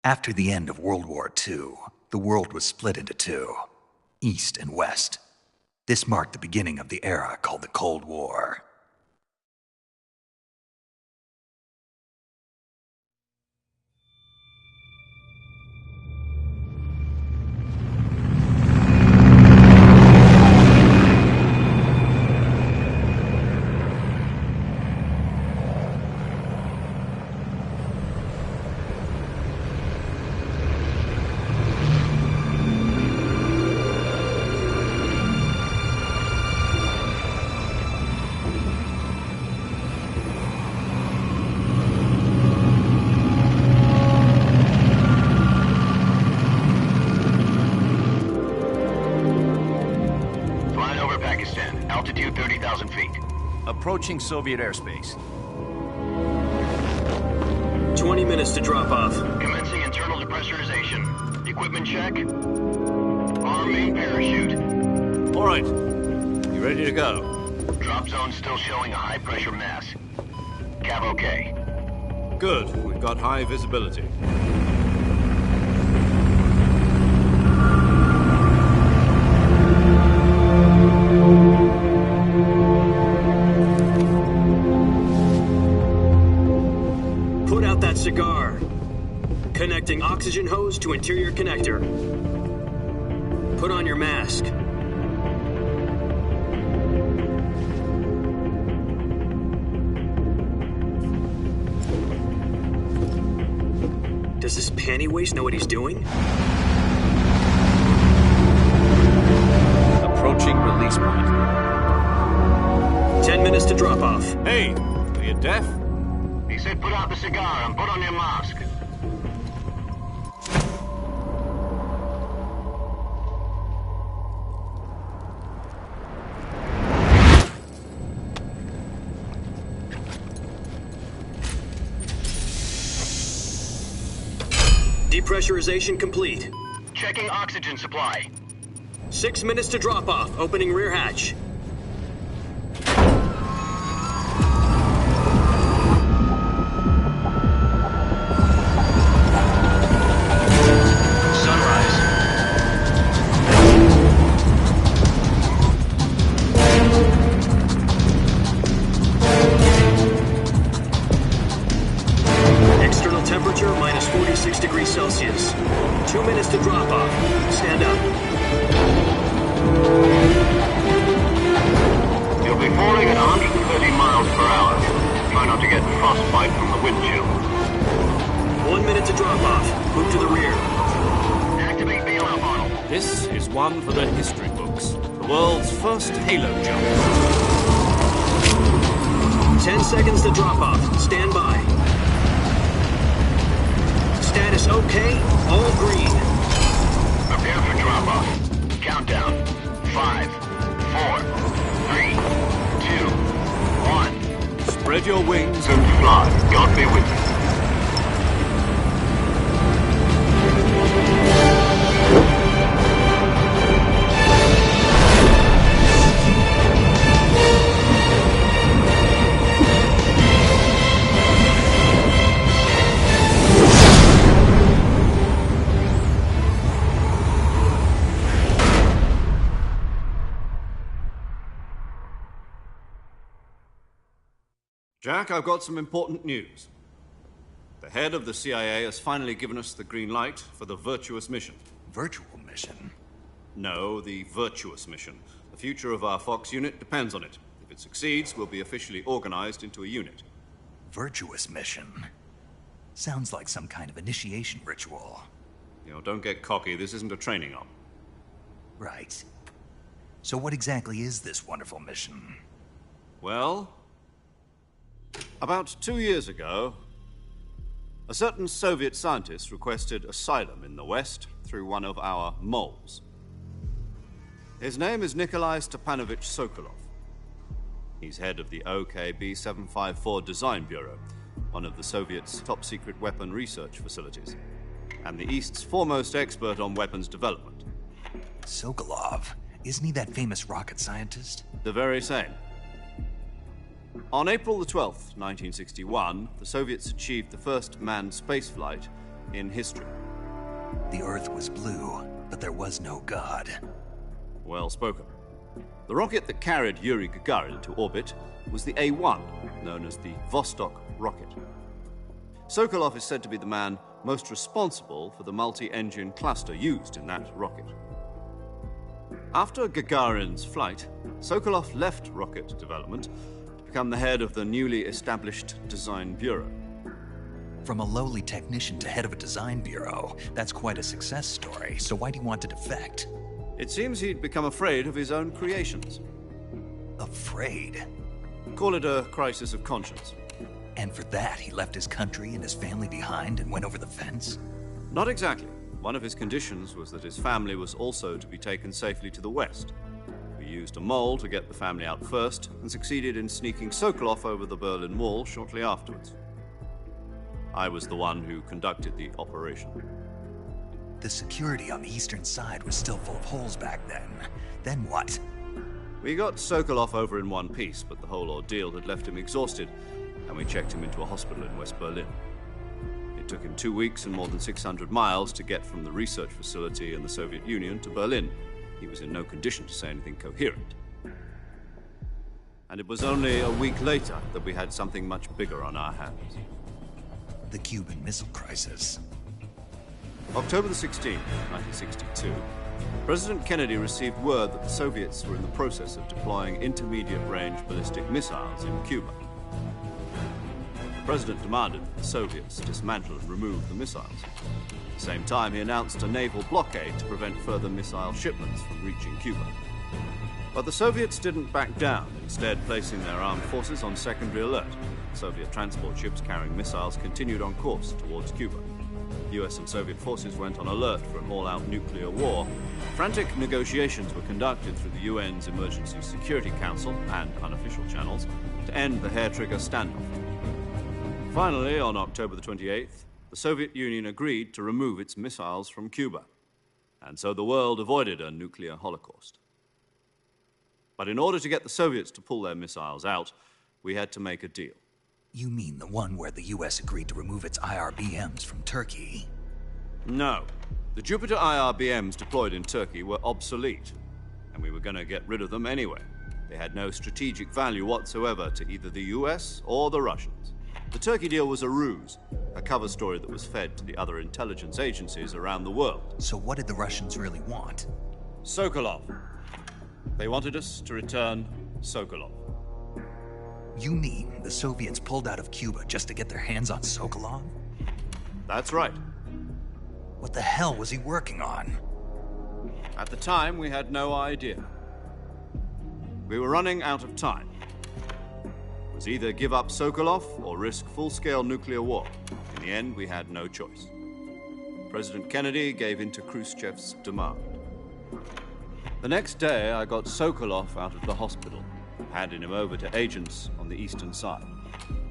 After the end of World War II, the world was split into two, East and West. This marked the beginning of the era called the Cold War. Altitude 30,000 feet. Approaching Soviet airspace. 20 minutes to drop off. Commencing internal depressurization. Equipment check. Arm main parachute. All right. You ready to go? Drop zone still showing a high pressure mass. Cav okay. Good. We've got high visibility. Put out that cigar. Connecting oxygen hose to interior connector. Put on your mask. Does this panty waste know what he's doing? Approaching release point. 10 minutes to drop off. Hey, are you deaf? He said put out the cigar and put on your mask. Depressurization complete. Checking oxygen supply. 6 minutes to drop off. Opening rear hatch. Sunrise. External temperature minus 46 degrees Celsius. 2 minutes to drop off. Stand up. You'll be falling at 130 miles per hour. Try not to get frostbite from the wind chill. 1 minute to drop off. Move to the rear. Activate bailout model. This is one for the history books. The world's first halo jump. 10 seconds to drop off. Stand by. Status okay. All green. Prepare for drop-off. Countdown. 5, 4, 3, 2, 1. Spread your wings And fly. God be with you. Jack, I've got some important news. The head of the CIA has finally given us the green light for the Virtuous mission. Virtual mission? No, the Virtuous mission. The future of our Fox unit depends on it. If it succeeds, we'll be officially organized into a unit. Virtuous mission? Sounds like some kind of initiation ritual. You know, don't get cocky. This isn't a training op. Right. So what exactly is this wonderful mission? Well, about 2 years ago, a certain Soviet scientist requested asylum in the West through one of our moles. His name is Nikolai Stepanovich Sokolov. He's head of the OKB-754 Design Bureau, one of the Soviets' top-secret weapon research facilities, and the East's foremost expert on weapons development. Sokolov? Isn't he that famous rocket scientist? The very same. On April the 12th, 1961, the Soviets achieved the first manned spaceflight in history. The Earth was blue, but there was no God. Well spoken. The rocket that carried Yuri Gagarin to orbit was the A-1, known as the Vostok rocket. Sokolov is said to be the man most responsible for the multi-engine cluster used in that rocket. After Gagarin's flight, Sokolov left rocket development to become the head of the newly established Design Bureau. From a lowly technician to head of a design bureau, that's quite a success story. So why do you want to defect? It seems he'd become afraid of his own creations. Afraid? Call it a crisis of conscience. And for that, he left his country and his family behind and went over the fence? Not exactly. One of his conditions was that his family was also to be taken safely to the west. We used a mole to get the family out first and succeeded in sneaking Sokolov over the Berlin Wall shortly afterwards. I was the one who conducted the operation. The security on the eastern side was still full of holes back then. Then what? We got Sokolov over in one piece, but the whole ordeal had left him exhausted, and we checked him into a hospital in West Berlin. It took him 2 weeks and more than 600 miles to get from the research facility in the Soviet Union to Berlin. He was in no condition to say anything coherent. And it was only a week later that we had something much bigger on our hands. The Cuban Missile Crisis. October the 16th, 1962, President Kennedy received word that the Soviets were in the process of deploying intermediate-range ballistic missiles in Cuba. The President demanded that the Soviets dismantle and remove the missiles. At the same time, he announced a naval blockade to prevent further missile shipments from reaching Cuba. But the Soviets didn't back down, instead placing their armed forces on secondary alert. Soviet transport ships carrying missiles continued on course towards Cuba. US and Soviet forces went on alert for an all-out nuclear war. Frantic negotiations were conducted through the UN's Emergency Security Council and unofficial channels to end the hair-trigger standoff. Finally, on October the 28th, the Soviet Union agreed to remove its missiles from Cuba. And so the world avoided a nuclear holocaust. But in order to get the Soviets to pull their missiles out, we had to make a deal. You mean the one where the US agreed to remove its IRBMs from Turkey? No. The Jupiter IRBMs deployed in Turkey were obsolete, and we were going to get rid of them anyway. They had no strategic value whatsoever to either the US or the Russians. The Turkey deal was a ruse, a cover story that was fed to the other intelligence agencies around the world. So what did the Russians really want? Sokolov. They wanted us to return Sokolov. You mean the Soviets pulled out of Cuba just to get their hands on Sokolov? That's right. What the hell was he working on? At the time, we had no idea. We were running out of time. It was either give up Sokolov or risk full-scale nuclear war. In the end, we had no choice. President Kennedy gave in to Khrushchev's demand. The next day, I got Sokolov out of the hospital, handing him over to agents on the eastern side.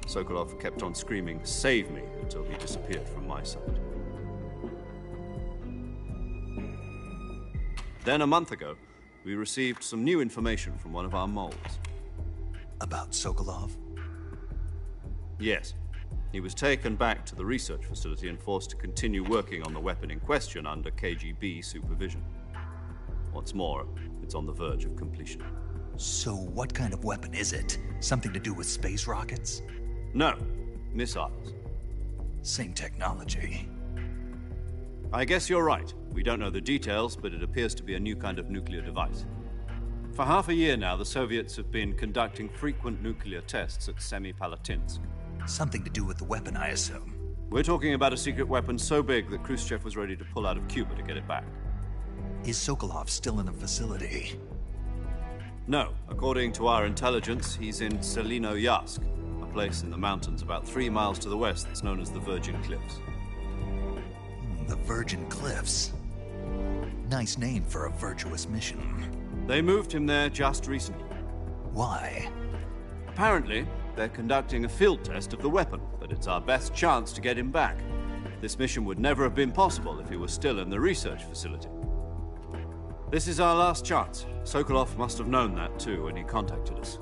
Sokolov kept on screaming, "Save me," until he disappeared from my sight. Then a month ago, we received some new information from one of our moles. About Sokolov? Yes. He was taken back to the research facility and forced to continue working on the weapon in question under KGB supervision. What's more, it's on the verge of completion. So what kind of weapon is it? Something to do with space rockets? No, missiles. Same technology. I guess you're right. We don't know the details, but it appears to be a new kind of nuclear device. For half a year now, the Soviets have been conducting frequent nuclear tests at Semipalatinsk. Something to do with the weapon, I assume. We're talking about a secret weapon so big that Khrushchev was ready to pull out of Cuba to get it back. Is Sokolov still in the facility? No. According to our intelligence, he's in Selinoyarsk, a place in the mountains about 3 miles to the west that's known as the Virgin Cliffs. The Virgin Cliffs. Nice name for a virtuous mission. They moved him there just recently. Why? Apparently, they're conducting a field test of the weapon, but it's our best chance to get him back. This mission would never have been possible if he was still in the research facility. This is our last chance. Sokolov must have known that too when he contacted us.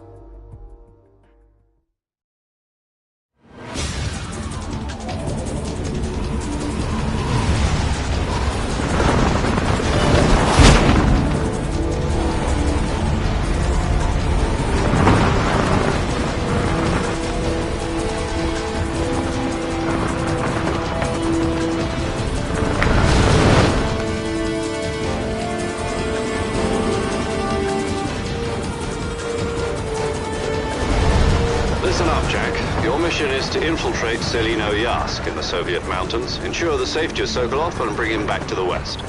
to infiltrate Selino Yask in the Soviet mountains, ensure the safety of Sokolov, and bring him back to the West.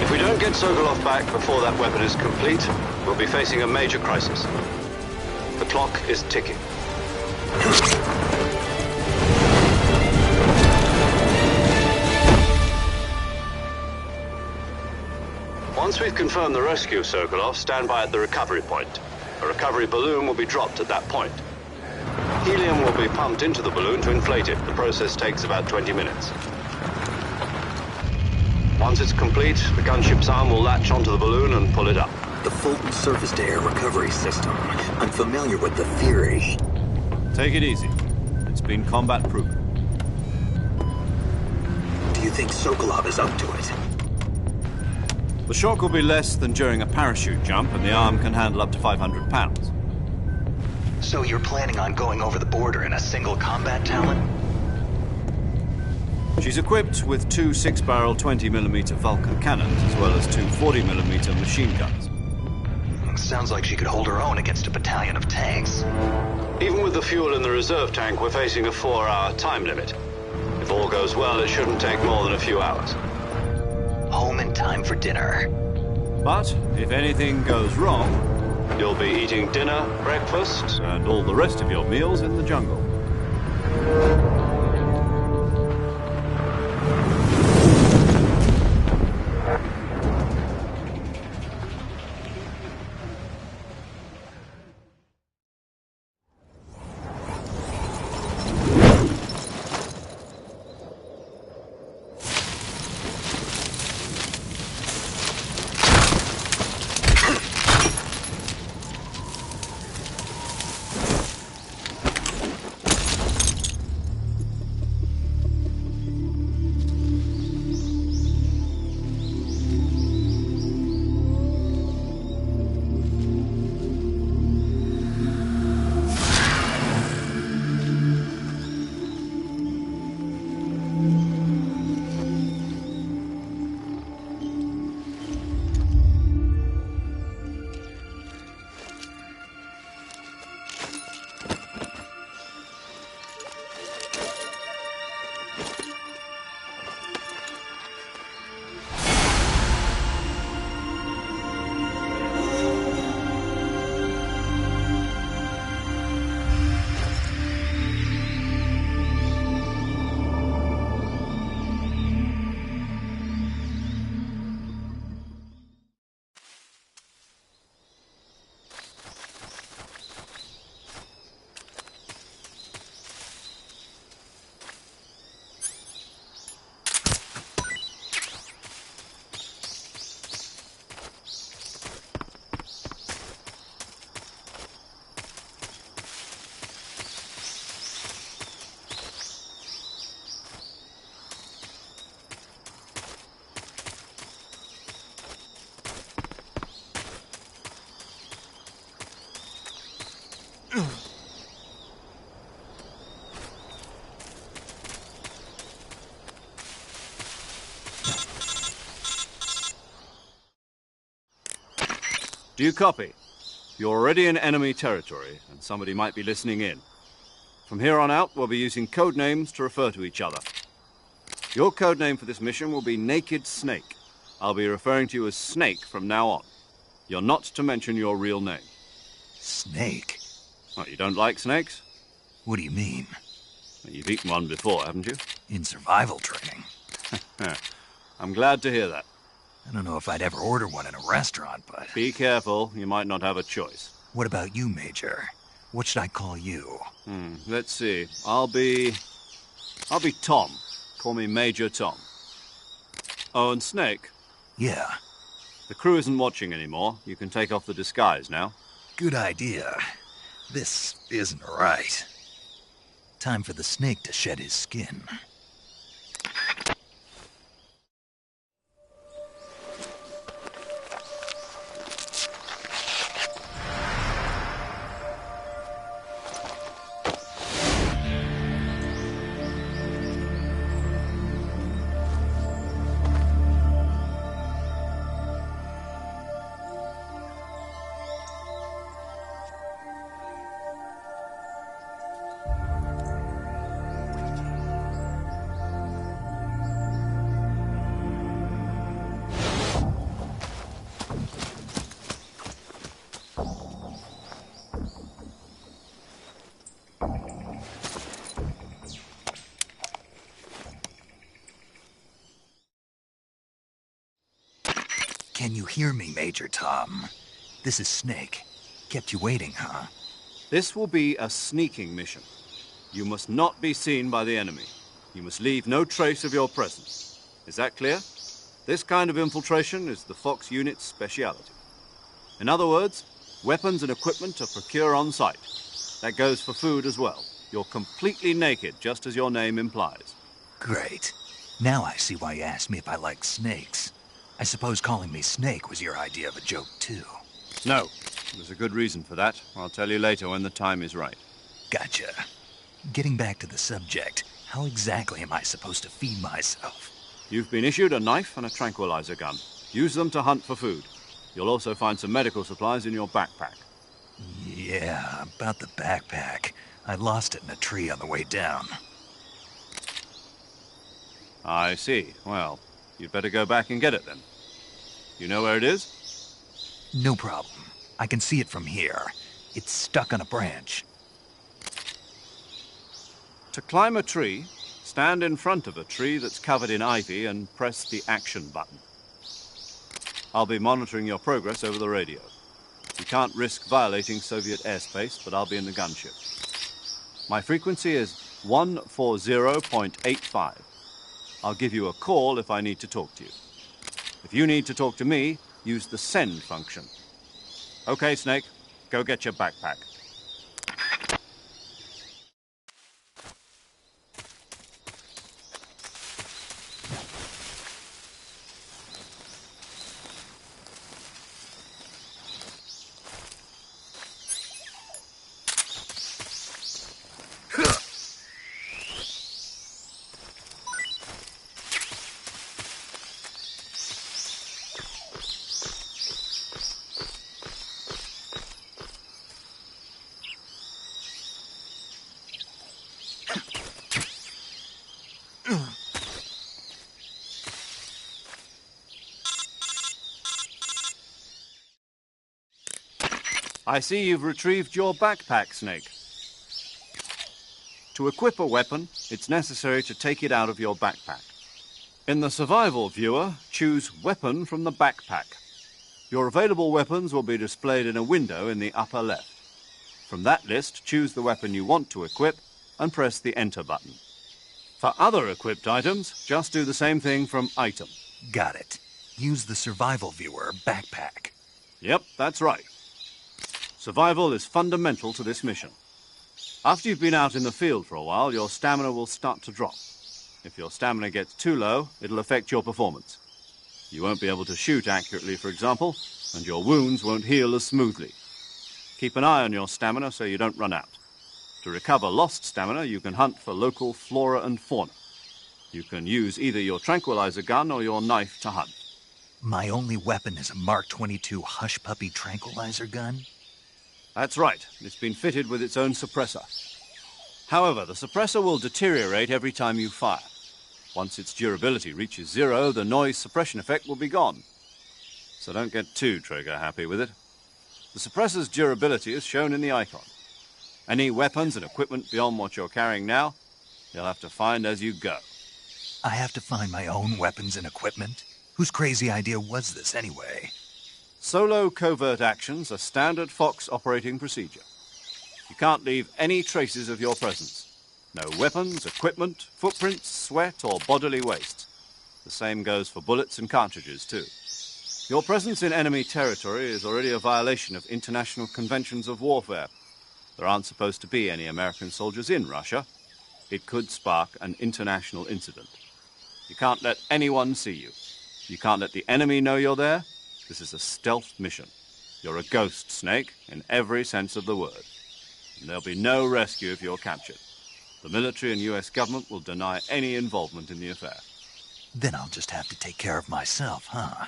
If we don't get Sokolov back before that weapon is complete, we'll be facing a major crisis. The clock is ticking. Once we've confirmed the rescue of Sokolov, stand by at the recovery point. A recovery balloon will be dropped at that point. Helium will be pumped into the balloon to inflate it. The process takes about 20 minutes. Once it's complete, the gunship's arm will latch onto the balloon and pull it up. The Fulton surface-to-air recovery system. I'm familiar with the theory. Take it easy. It's been combat-proven. Do you think Sokolov is up to it? The shock will be less than during a parachute jump, and the arm can handle up to 500 pounds. So you're planning on going over the border in a single combat Talon? She's equipped with two 6-barrel 20mm Vulcan cannons, as well as two 40mm machine guns. Sounds like she could hold her own against a battalion of tanks. Even with the fuel in the reserve tank, we're facing a 4-hour time limit. If all goes well, it shouldn't take more than a few hours. Home in time for dinner. But if anything goes wrong, you'll be eating dinner, breakfast, and all the rest of your meals in the jungle. Do you copy? You're already in enemy territory, and somebody might be listening in. From here on out, we'll be using code names to refer to each other. Your code name for this mission will be Naked Snake. I'll be referring to you as Snake from now on. You're not to mention your real name. Snake? What, you don't like snakes? What do you mean? Well, you've eaten one before, haven't you? In survival training. I'm glad to hear that. I don't know if I'd ever order one in a restaurant, but... Be careful, you might not have a choice. What about you, Major? What should I call you? Let's see. I'll be Tom. Call me Major Tom. Oh, and Snake? Yeah. The crew isn't watching anymore. You can take off the disguise now. Good idea. This isn't right. Time for the snake to shed his skin. Can you hear me, Major Tom? This is Snake. Kept you waiting, huh? This will be a sneaking mission. You must not be seen by the enemy. You must leave no trace of your presence. Is that clear? This kind of infiltration is the Fox unit's speciality. In other words, weapons and equipment are procured on site. That goes for food as well. You're completely naked, just as your name implies. Great. Now I see why you asked me if I like snakes. I suppose calling me Snake was your idea of a joke, too. No. There's a good reason for that. I'll tell you later when the time is right. Gotcha. Getting back to the subject, how exactly am I supposed to feed myself? You've been issued a knife and a tranquilizer gun. Use them to hunt for food. You'll also find some medical supplies in your backpack. Yeah, about the backpack. I lost it in a tree on the way down. I see. Well, you'd better go back and get it then. You know where it is? No problem. I can see it from here. It's stuck on a branch. To climb a tree, stand in front of a tree that's covered in ivy and press the action button. I'll be monitoring your progress over the radio. You can't risk violating Soviet airspace, but I'll be in the gunship. My frequency is 140.85. I'll give you a call if I need to talk to you. If you need to talk to me, use the send function. Okay, Snake, go get your backpack. I see you've retrieved your backpack, Snake. To equip a weapon, it's necessary to take it out of your backpack. In the survival viewer, choose Weapon from the backpack. Your available weapons will be displayed in a window in the upper left. From that list, choose the weapon you want to equip and press the Enter button. For other equipped items, just do the same thing from Item. Got it. Use the survival viewer backpack. Yep, that's right. Survival is fundamental to this mission. After you've been out in the field for a while, your stamina will start to drop. If your stamina gets too low, it'll affect your performance. You won't be able to shoot accurately, for example, and your wounds won't heal as smoothly. Keep an eye on your stamina so you don't run out. To recover lost stamina, you can hunt for local flora and fauna. You can use either your tranquilizer gun or your knife to hunt. My only weapon is a Mark 22 Hush Puppy tranquilizer gun? That's right. It's been fitted with its own suppressor. However, the suppressor will deteriorate every time you fire. Once its durability reaches 0, the noise suppression effect will be gone. So don't get too trigger-happy with it. The suppressor's durability is shown in the icon. Any weapons and equipment beyond what you're carrying now, you'll have to find as you go. I have to find my own weapons and equipment? Whose crazy idea was this, anyway? Solo covert actions are standard Fox operating procedure. You can't leave any traces of your presence. No weapons, equipment, footprints, sweat, or bodily waste. The same goes for bullets and cartridges, too. Your presence in enemy territory is already a violation of international conventions of warfare. There aren't supposed to be any American soldiers in Russia. It could spark an international incident. You can't let anyone see you. You can't let the enemy know you're there. This is a stealth mission. You're a ghost, Snake, in every sense of the word. And there'll be no rescue if you're captured. The military and US government will deny any involvement in the affair. Then I'll just have to take care of myself, huh?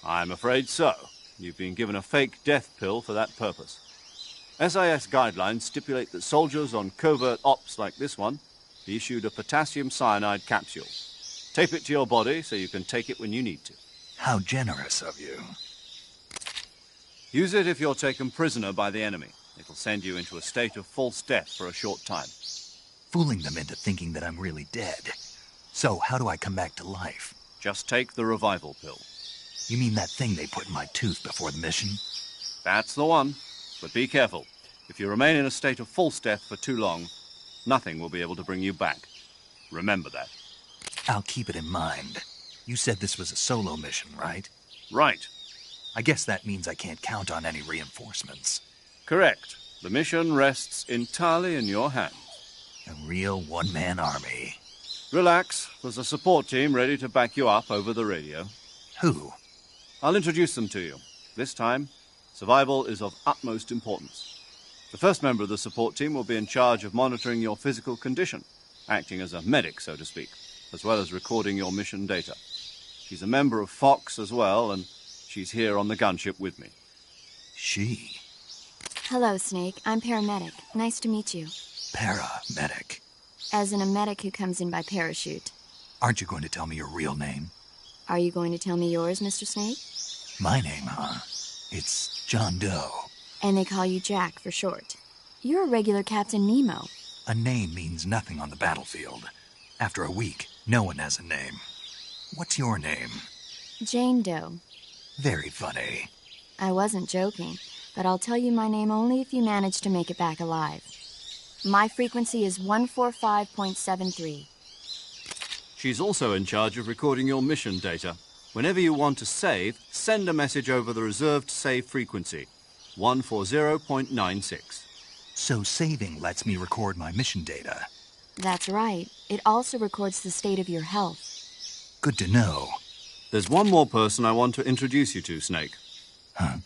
I'm afraid so. You've been given a fake death pill for that purpose. SIS guidelines stipulate that soldiers on covert ops like this one be issued a potassium cyanide capsule. Tape it to your body so you can take it when you need to. How generous of you. Use it if you're taken prisoner by the enemy. It'll send you into a state of false death for a short time. Fooling them into thinking that I'm really dead. So, how do I come back to life? Just take the revival pill. You mean that thing they put in my tooth before the mission? That's the one. But be careful. If you remain in a state of false death for too long, nothing will be able to bring you back. Remember that. I'll keep it in mind. You said this was a solo mission, right? Right. I guess that means I can't count on any reinforcements. Correct. The mission rests entirely in your hands. A real one-man army. Relax. There's a support team ready to back you up over the radio. Who? I'll introduce them to you. This time, survival is of utmost importance. The first member of the support team will be in charge of monitoring your physical condition, acting as a medic, so to speak, as well as recording your mission data. She's a member of Fox as well, and she's here on the gunship with me. She? Hello, Snake. I'm paramedic. Nice to meet you. Paramedic. As in a medic who comes in by parachute. Aren't you going to tell me your real name? Are you going to tell me yours, Mr. Snake? My name, huh? It's John Doe. And they call you Jack for short. You're a regular Captain Nemo. A name means nothing on the battlefield. After a week, no one has a name. What's your name? Jane Doe. Very funny. I wasn't joking, but I'll tell you my name only if you manage to make it back alive. My frequency is 145.73. She's also in charge of recording your mission data. Whenever you want to save, send a message over the reserved save frequency, 140.96. So saving lets me record my mission data. That's right. It also records the state of your health. Good to know. There's one more person I want to introduce you to, Snake. Huh?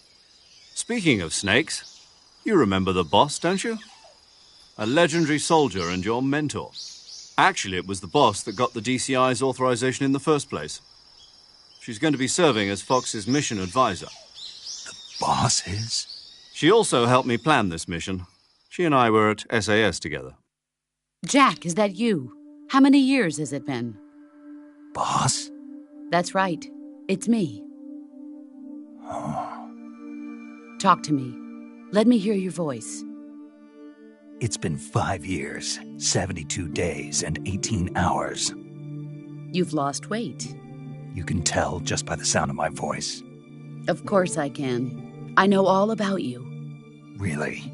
Speaking of snakes, you remember the boss, don't you? A legendary soldier and your mentor. Actually, it was the boss that got the DCI's authorization in the first place. She's going to be serving as Fox's mission advisor. The boss is? She also helped me plan this mission. She and I were at SAS together. Jack, is that you? How many years has it been? Boss? That's right. It's me. Talk to me. Let me hear your voice. It's been 5 years, 72 days, and 18 hours. You've lost weight. You can tell just by the sound of my voice. Of course I can. I know all about you. Really?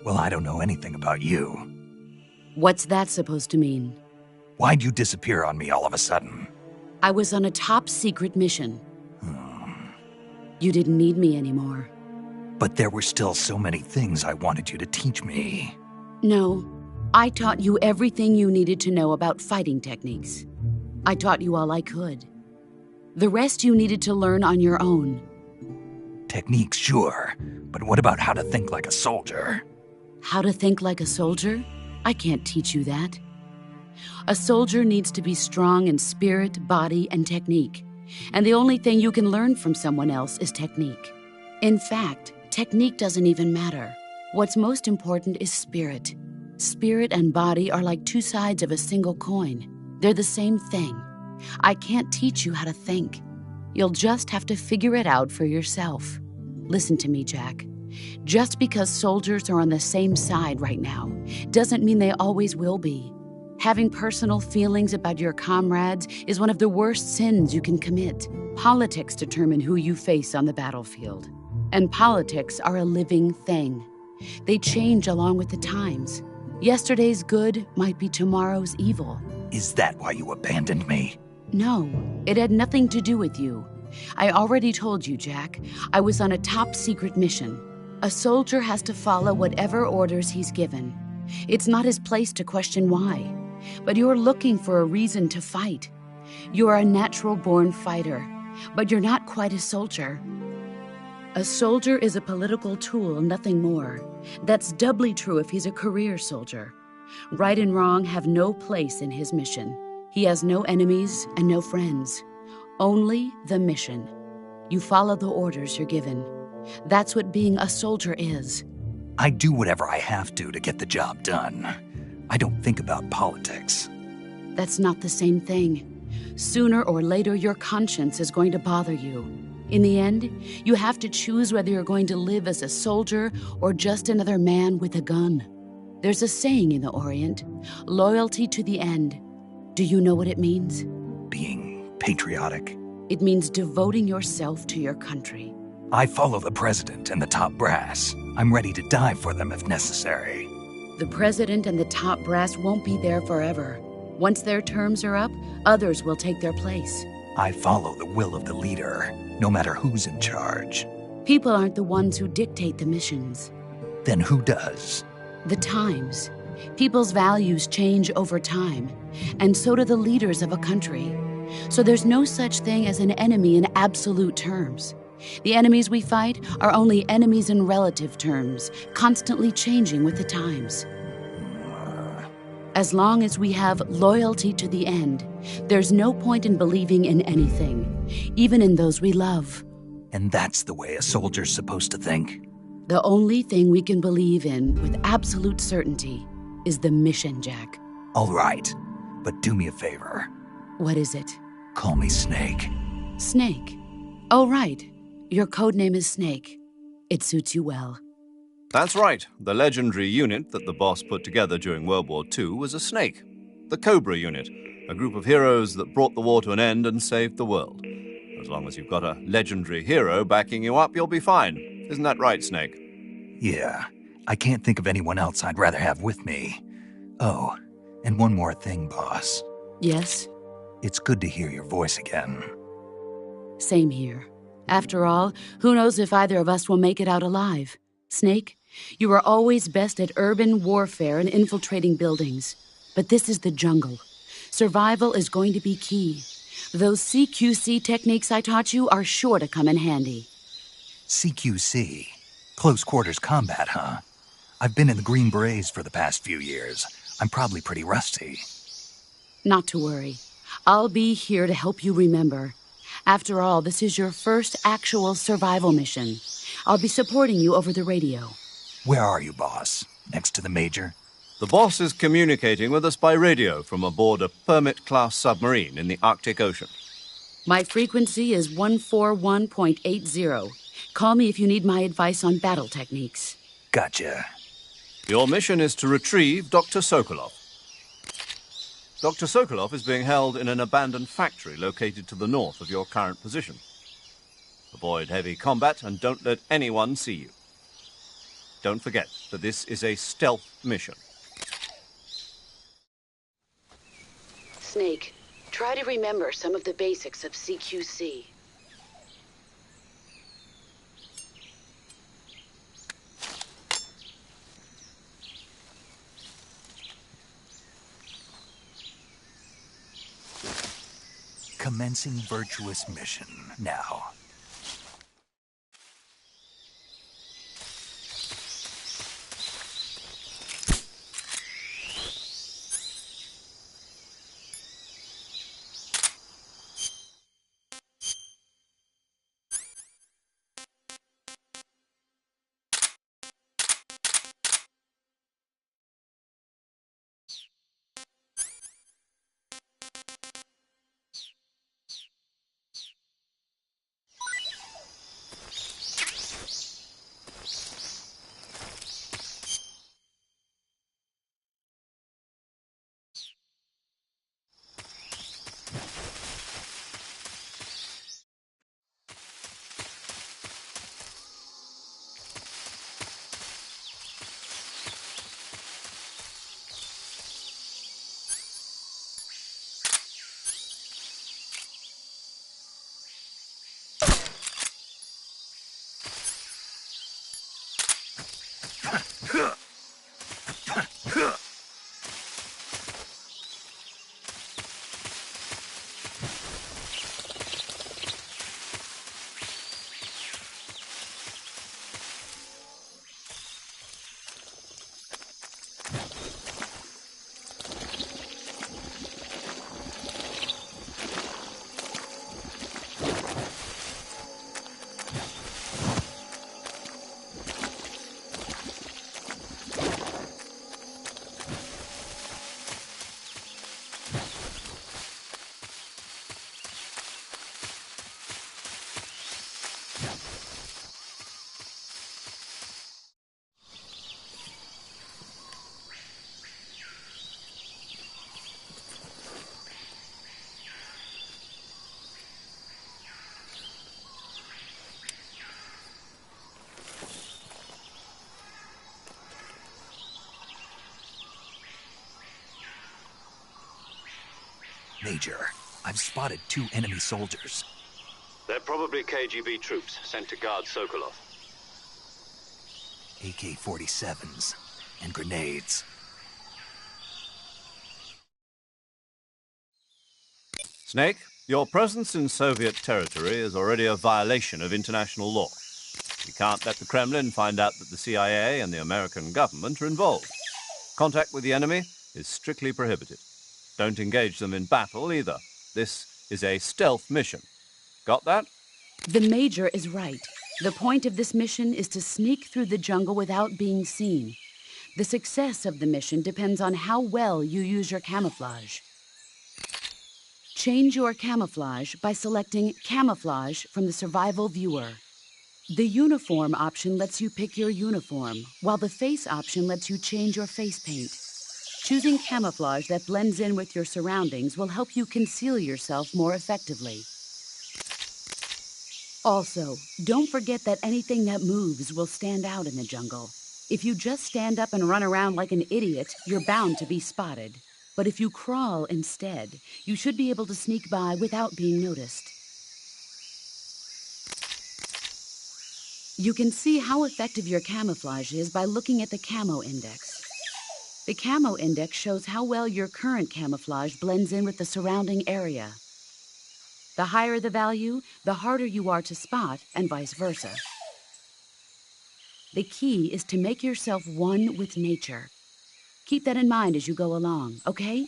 Well, I don't know anything about you. What's that supposed to mean? Why'd you disappear on me all of a sudden? I was on a top-secret mission. You didn't need me anymore. But there were still so many things I wanted you to teach me. No, I taught you everything you needed to know about fighting techniques. I taught you all I could. The rest you needed to learn on your own. Techniques, sure. But what about how to think like a soldier? How to think like a soldier? I can't teach you that. A soldier needs to be strong in spirit, body, and technique. And the only thing you can learn from someone else is technique. In fact, technique doesn't even matter. What's most important is spirit. Spirit and body are like two sides of a single coin. They're the same thing. I can't teach you how to think. You'll just have to figure it out for yourself. Listen to me, Jack. Just because soldiers are on the same side right now doesn't mean they always will be. Having personal feelings about your comrades is one of the worst sins you can commit. Politics determine who you face on the battlefield. And politics are a living thing. They change along with the times. Yesterday's good might be tomorrow's evil. Is that why you abandoned me? No, it had nothing to do with you. I already told you, Jack. I was on a top-secret mission. A soldier has to follow whatever orders he's given. It's not his place to question why. But you're looking for a reason to fight. You're a natural-born fighter, but you're not quite a soldier. A soldier is a political tool, nothing more. That's doubly true if he's a career soldier. Right and wrong have no place in his mission. He has no enemies and no friends. Only the mission. You follow the orders you're given. That's what being a soldier is. I do whatever I have to get the job done. I don't think about politics. That's not the same thing. Sooner or later, your conscience is going to bother you. In the end, you have to choose whether you're going to live as a soldier or just another man with a gun. There's a saying in the Orient, loyalty to the end. Do you know what it means? Being patriotic? It means devoting yourself to your country. I follow the president and the top brass. I'm ready to die for them if necessary. The president and the top brass won't be there forever. Once their terms are up, others will take their place. I follow the will of the leader, no matter who's in charge. People aren't the ones who dictate the missions. Then who does? The times. People's values change over time, and so do the leaders of a country. So there's no such thing as an enemy in absolute terms. The enemies we fight are only enemies in relative terms, constantly changing with the times. As long as we have loyalty to the end, there's no point in believing in anything, even in those we love. And that's the way a soldier's supposed to think? The only thing we can believe in with absolute certainty is the mission, Jack. All right, but do me a favor. What is it? Call me Snake. Snake. Oh, right. Your codename is Snake. It suits you well. That's right. The legendary unit that the boss put together during World War II was a snake. The Cobra unit, a group of heroes that brought the war to an end and saved the world. As long as you've got a legendary hero backing you up, you'll be fine. Isn't that right, Snake? Yeah, I can't think of anyone else I'd rather have with me. Oh, and one more thing, boss. Yes? It's good to hear your voice again. Same here. After all, who knows if either of us will make it out alive? Snake, you are always best at urban warfare and infiltrating buildings. But this is the jungle. Survival is going to be key. Those CQC techniques I taught you are sure to come in handy. CQC? Close quarters combat, huh? I've been in the Green Berets for the past few years. I'm probably pretty rusty. Not to worry. I'll be here to help you remember. After all, this is your first actual survival mission. I'll be supporting you over the radio. Where are you, boss? Next to the Major? The boss is communicating with us by radio from aboard a Permit-class submarine in the Arctic Ocean. My frequency is 141.80. Call me if you need my advice on battle techniques. Gotcha. Your mission is to retrieve Dr. Sokolov. Dr. Sokolov is being held in an abandoned factory located to the north of your current position. Avoid heavy combat and don't let anyone see you. Don't forget that this is a stealth mission. Snake, try to remember some of the basics of CQC. Commencing virtuous mission now. Major, I've spotted 2 enemy soldiers. They're probably KGB troops sent to guard Sokolov. AK-47s and grenades. Snake, your presence in Soviet territory is already a violation of international law. We can't let the Kremlin find out that the CIA and the American government are involved. Contact with the enemy is strictly prohibited. Don't engage them in battle either. This is a stealth mission. Got that? The Major is right. The point of this mission is to sneak through the jungle without being seen. The success of the mission depends on how well you use your camouflage. Change your camouflage by selecting Camouflage from the Survival Viewer. The Uniform option lets you pick your uniform, while the Face option lets you change your face paint. Choosing camouflage that blends in with your surroundings will help you conceal yourself more effectively. Also, don't forget that anything that moves will stand out in the jungle. If you just stand up and run around like an idiot, you're bound to be spotted. But if you crawl instead, you should be able to sneak by without being noticed. You can see how effective your camouflage is by looking at the Camo Index. The Camo Index shows how well your current camouflage blends in with the surrounding area. The higher the value, the harder you are to spot, and vice versa. The key is to make yourself one with nature. Keep that in mind as you go along, okay?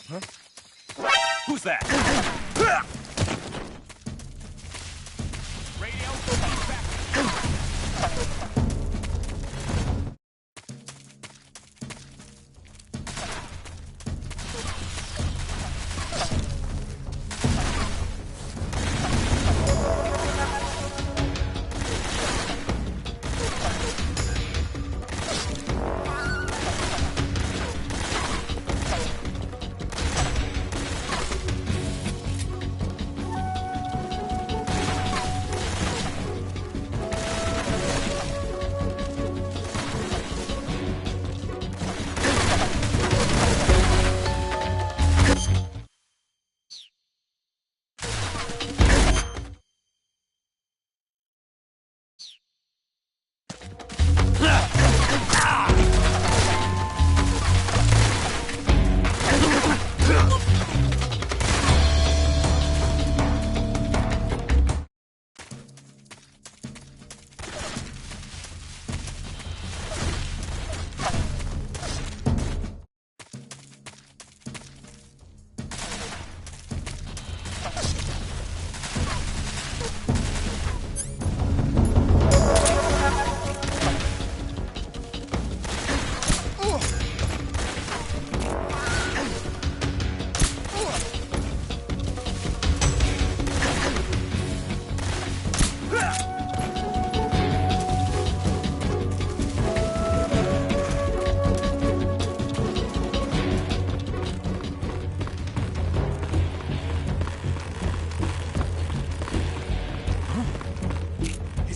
Huh? Who's that? Radio, back.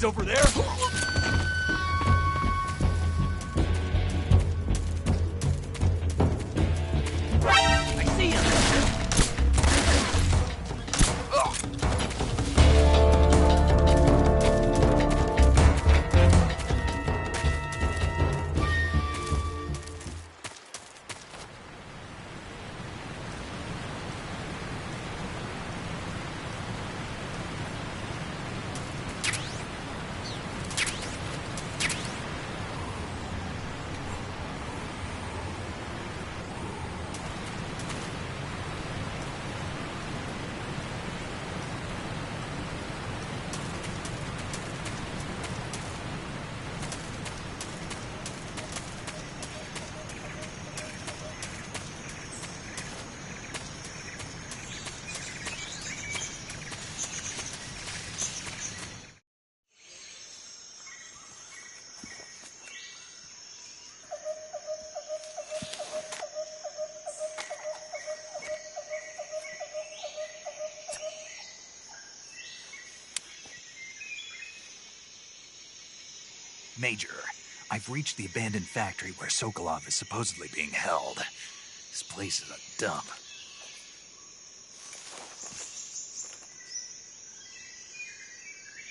He's over there? I see him! Major, I've reached the abandoned factory where Sokolov is supposedly being held. This place is a dump.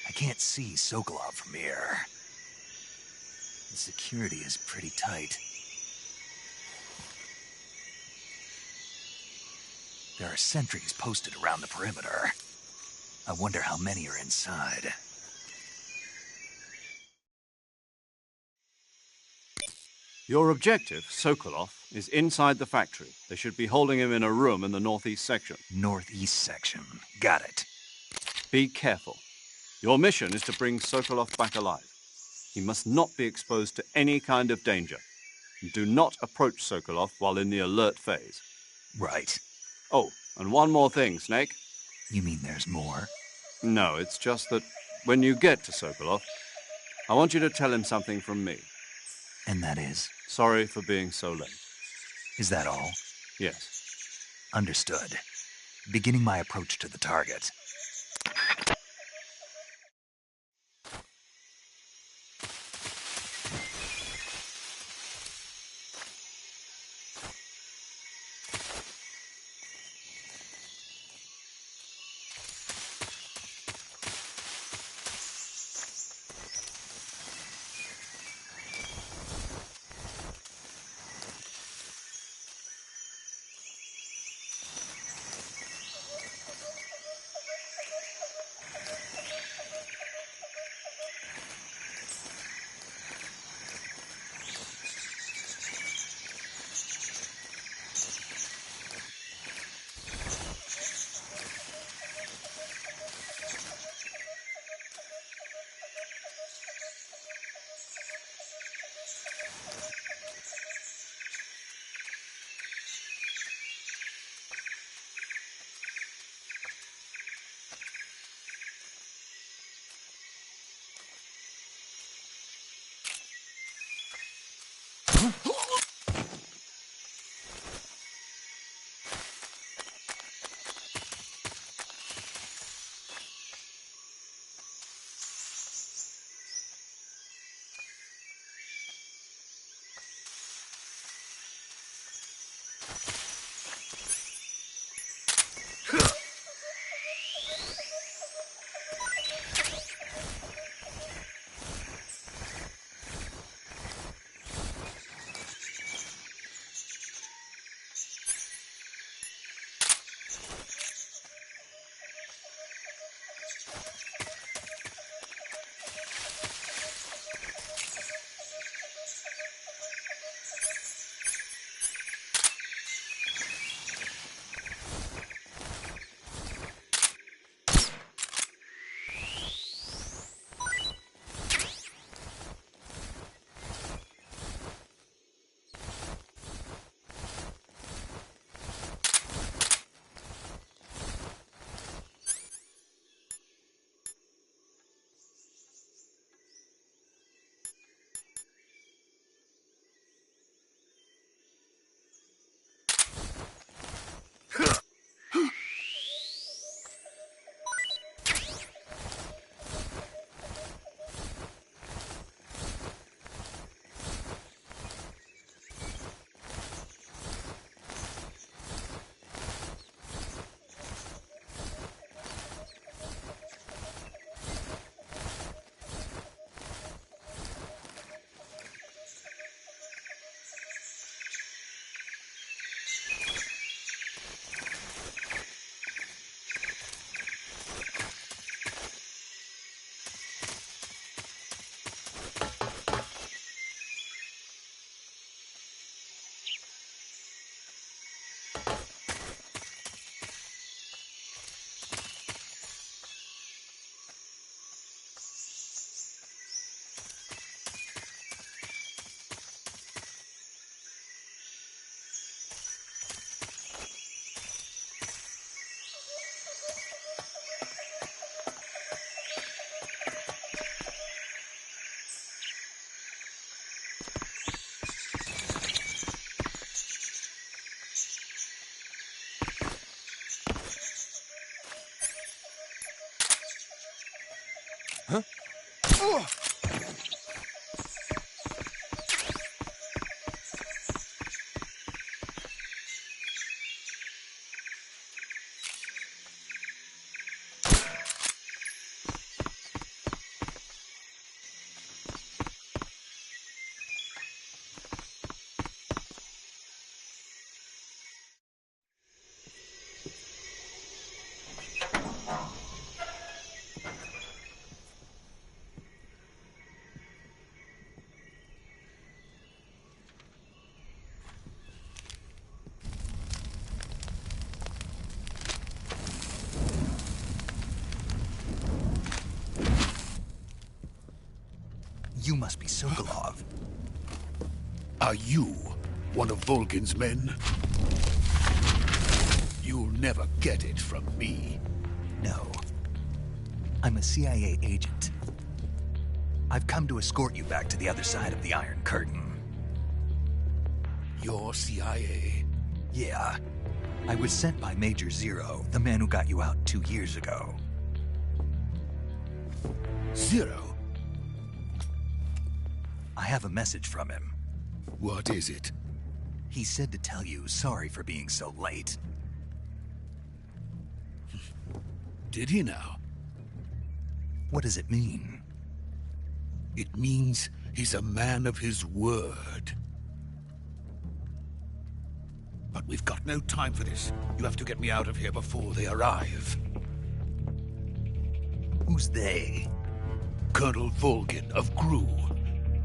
I can't see Sokolov from here. The security is pretty tight. There are sentries posted around the perimeter. I wonder how many are inside. Your objective, Sokolov, is inside the factory. They should be holding him in a room in the northeast section. Northeast section. Got it. Be careful. Your mission is to bring Sokolov back alive. He must not be exposed to any kind of danger. Do not approach Sokolov while in the alert phase. Right. Oh, and one more thing, Snake. You mean there's more? No, it's just that when you get to Sokolov, I want you to tell him something from me. And that is? Sorry for being so late. Is that all? Yes. Understood. Beginning my approach to the target. You must be Sokolov. Are you one of Volgin's men? You'll never get it from me. No. I'm a CIA agent. I've come to escort you back to the other side of the Iron Curtain. You're CIA? Yeah. I was sent by Major Zero, the man who got you out 2 years ago. Zero? I have a message from him. What is it? He said to tell you sorry for being so late. Did he now? What does it mean? It means he's a man of his word. But we've got no time for this. You have to get me out of here before they arrive. Who's they? Colonel Volgin of GRU.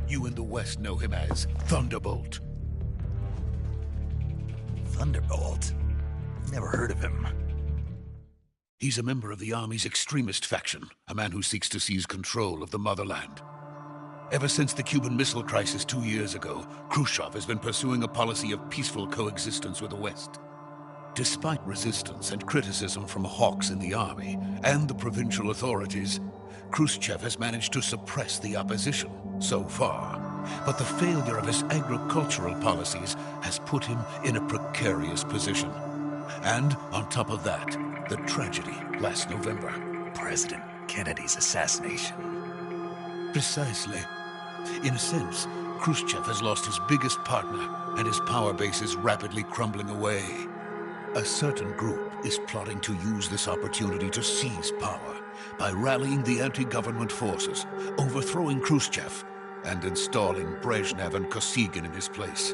You in the West know him as Thunderbolt. Thunderbolt? Never heard of him. He's a member of the Army's extremist faction, a man who seeks to seize control of the motherland. Ever since the Cuban Missile Crisis 2 years ago, Khrushchev has been pursuing a policy of peaceful coexistence with the West. Despite resistance and criticism from hawks in the army and the provincial authorities, Khrushchev has managed to suppress the opposition so far. But the failure of his agricultural policies has put him in a precarious position. And on top of that, the tragedy last November. President Kennedy's assassination. Precisely. In a sense, Khrushchev has lost his biggest partner, and his power base is rapidly crumbling away. A certain group is plotting to use this opportunity to seize power by rallying the anti-government forces, overthrowing Khrushchev, and installing Brezhnev and Kosygin in his place.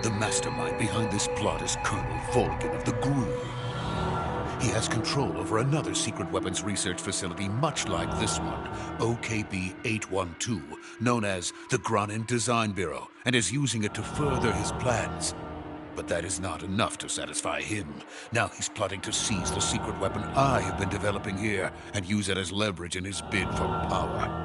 The mastermind behind this plot is Colonel Volgin of the GRU. He has control over another secret weapons research facility much like this one, OKB-812, known as the Granin Design Bureau, and is using it to further his plans. But that is not enough to satisfy him. Now he's plotting to seize the secret weapon I have been developing here and use it as leverage in his bid for power.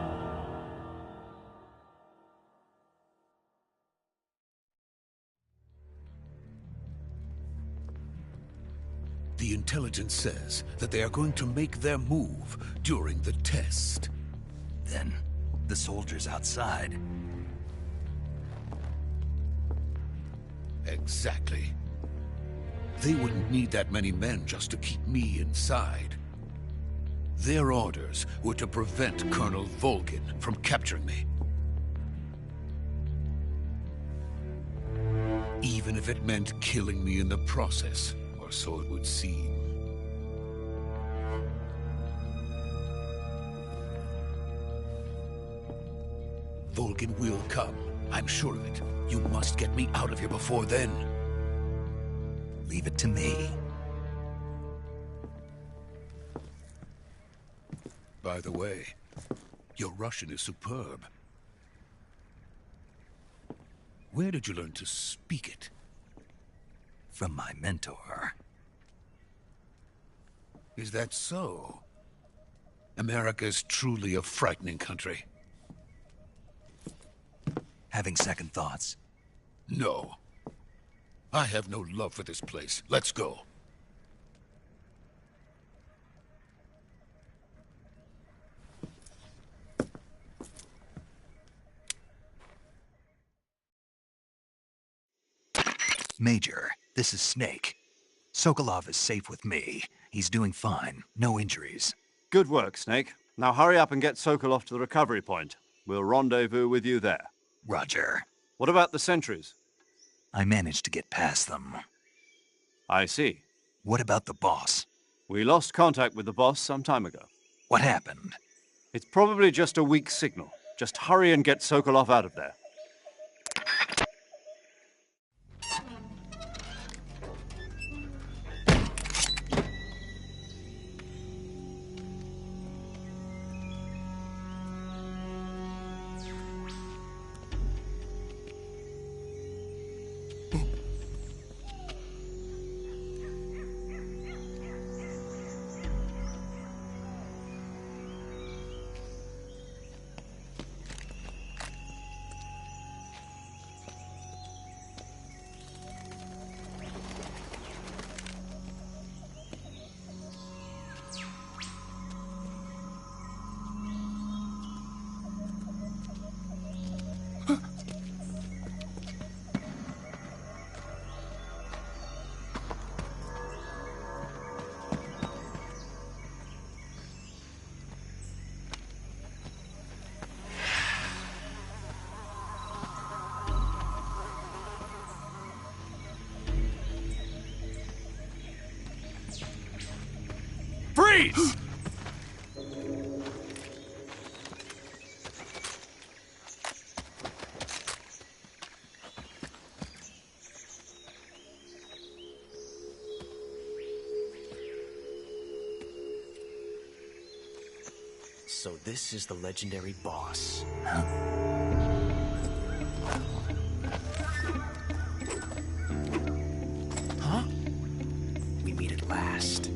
The intelligence says that they are going to make their move during the test. Then, the soldiers outside. Exactly. They wouldn't need that many men just to keep me inside. Their orders were to prevent Colonel Volgin from capturing me. Even if it meant killing me in the process, or so it would seem. Volgin will come. I'm sure of it. You must get me out of here before then. Leave it to me. By the way, your Russian is superb. Where did you learn to speak it? From my mentor. Is that so? America is truly a frightening country. Having second thoughts? No. I have no love for this place. Let's go. Major, this is Snake. Sokolov is safe with me. He's doing fine. No injuries. Good work, Snake. Now hurry up and get Sokolov to the recovery point. We'll rendezvous with you there. Roger. What about the sentries? I managed to get past them. I see. What about the boss? We lost contact with the boss some time ago. What happened? It's probably just a weak signal. Just hurry and get Sokolov out of there. Freeze! So this is the legendary boss. Huh? We meet at last.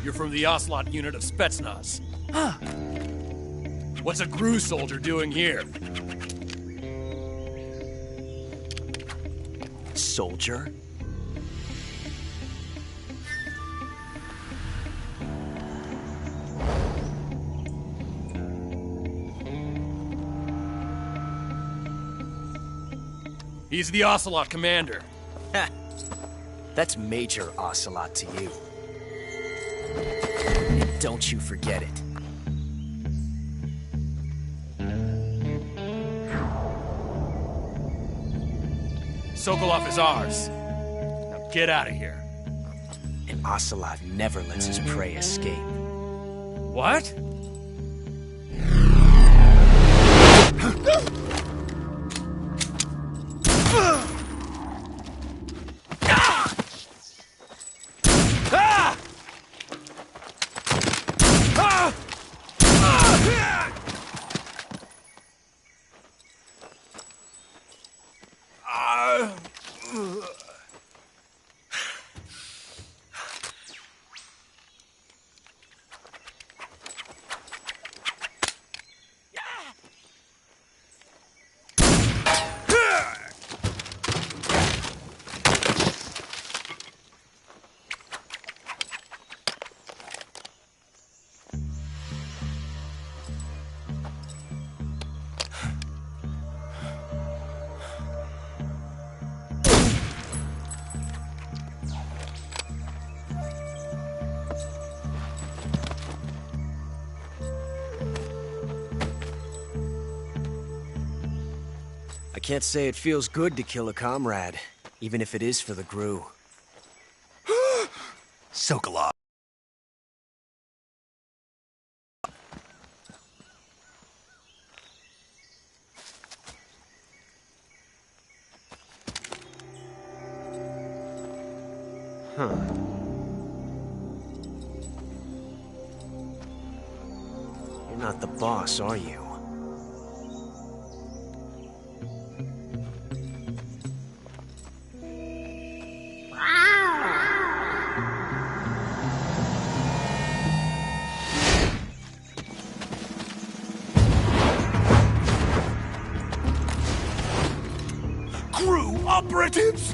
You're from the Ocelot unit of Spetsnaz. Huh. What's a GRU soldier doing here? Soldier? He's the Ocelot commander. Ha! That's Major Ocelot to you. Don't you forget it. Sokolov is ours. Now get out of here. And Ocelot never lets his prey escape. What? I can't say it feels good to kill a comrade, even if it is for the GRU. Sokolov. Huh. You're not the boss, are you? GRU operatives!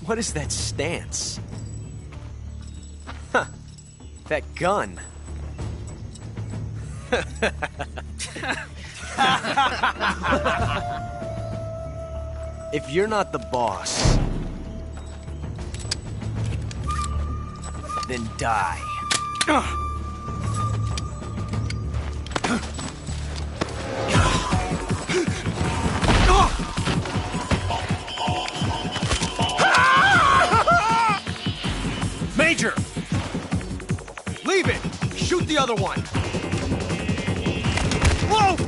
What is that stance? Huh. That gun. If you're not the boss, then die. Major! Leave it! Shoot the other one! Whoa!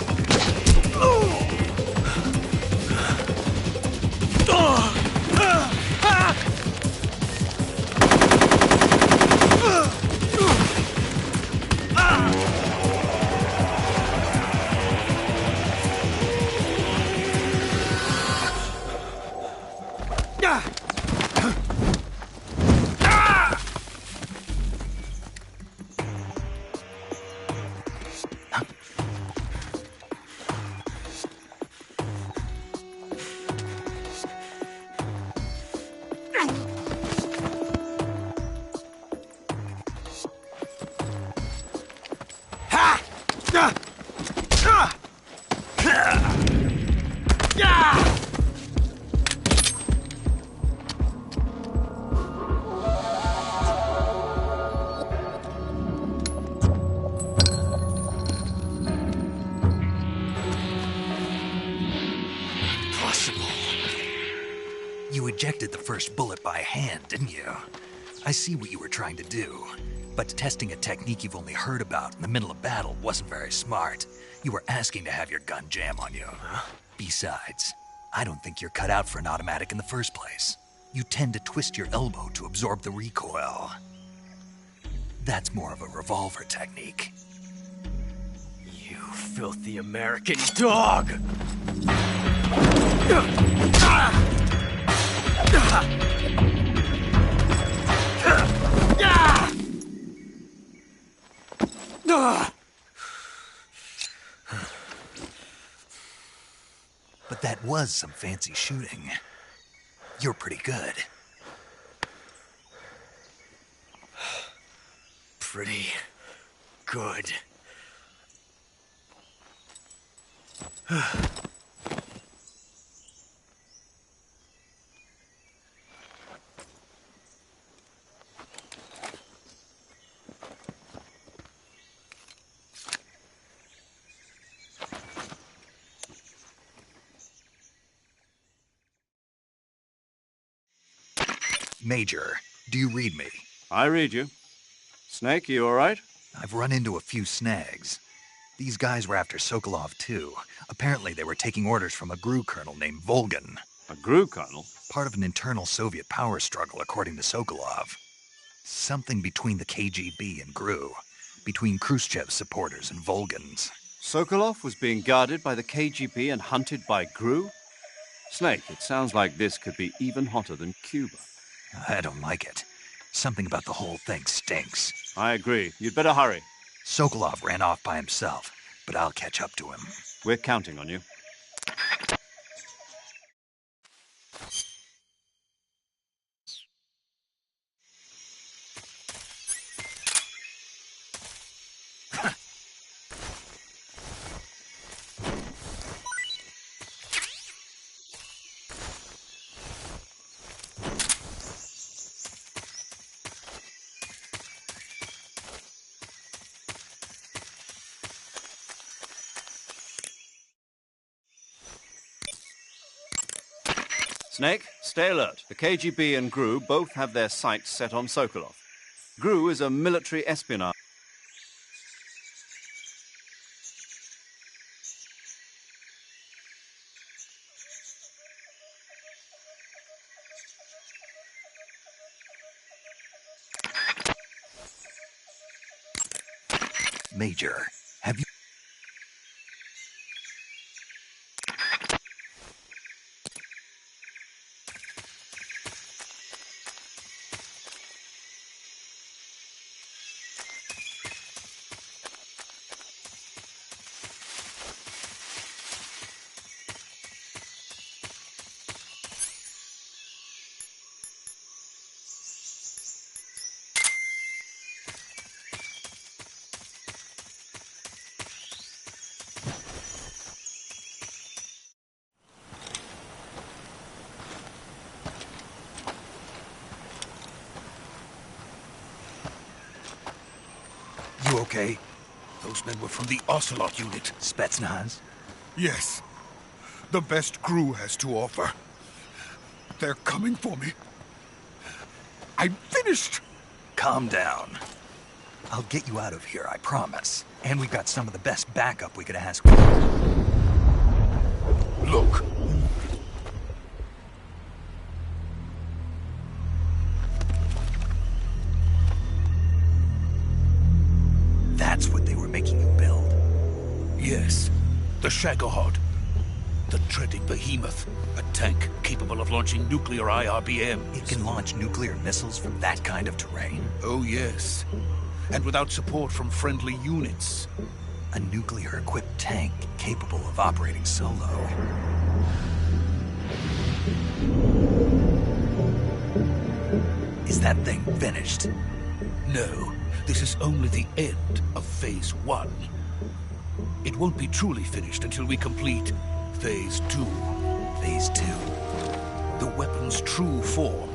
You ejected the first bullet by hand, didn't you? I see what you were trying to do. But testing a technique you've only heard about in the middle of battle wasn't very smart. You were asking to have your gun jam on you. Besides, I don't think you're cut out for an automatic in the first place. You tend to twist your elbow to absorb the recoil. That's more of a revolver technique. You filthy American dog! But that was some fancy shooting. You're pretty good. Pretty good. Major, do you read me? I read you. Snake, you all right? I've run into a few snags. These guys were after Sokolov, too. Apparently they were taking orders from a GRU colonel named Volgin. A GRU colonel? Part of an internal Soviet power struggle, according to Sokolov. Something between the KGB and GRU. Between Khrushchev's supporters and Volgin's. Sokolov was being guarded by the KGB and hunted by GRU? Snake, it sounds like this could be even hotter than Cuba. I don't like it. Something about the whole thing stinks. I agree. You'd better hurry. Sokolov ran off by himself, but I'll catch up to him. We're counting on you. Snake, stay alert. The KGB and GRU both have their sights set on Sokolov. GRU is a military espionage. Major, have you... okay? Those men were from the Ocelot unit. Spetsnaz? Yes. The best Gru has to offer. They're coming for me. I'm finished! Calm down. I'll get you out of here, I promise. And we've got some of the best backup we could ask for. Look. That's what they were making you build? Yes. The Shagohod. The treading behemoth. A tank capable of launching nuclear IRBMs. It can launch nuclear missiles from that kind of terrain? Oh, yes. And without support from friendly units. A nuclear-equipped tank capable of operating solo. Is that thing finished? No. This is only the end of Phase 1. It won't be truly finished until we complete Phase 2. Phase 2? The weapon's true form.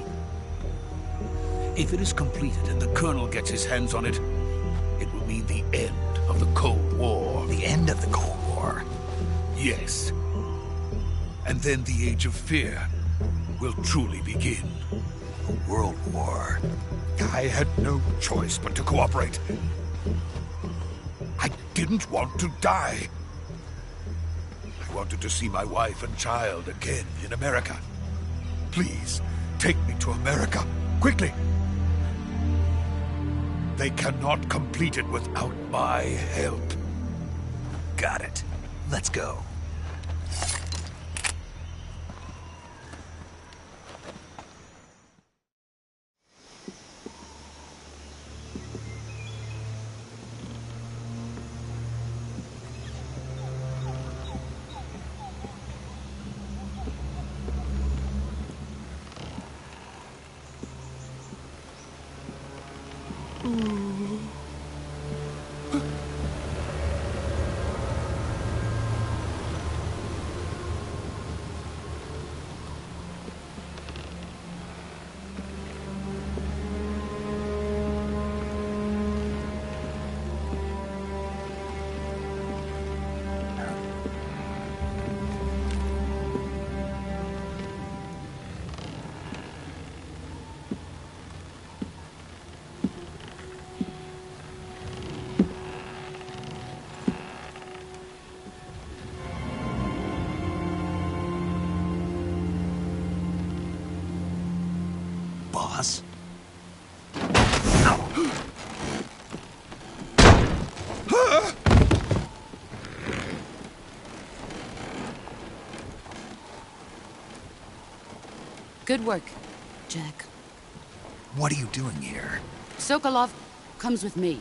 If it is completed and the Colonel gets his hands on it, it will mean the end of the Cold War. The end of the Cold War? Yes. And then the Age of Fear will truly begin. A world war. I had no choice but to cooperate. I didn't want to die. I wanted to see my wife and child again in America. Please, take me to America, quickly. They cannot complete it without my help. Got it. Let's go. Boss? Good work, Jack. What are you doing here? Sokolov comes with me.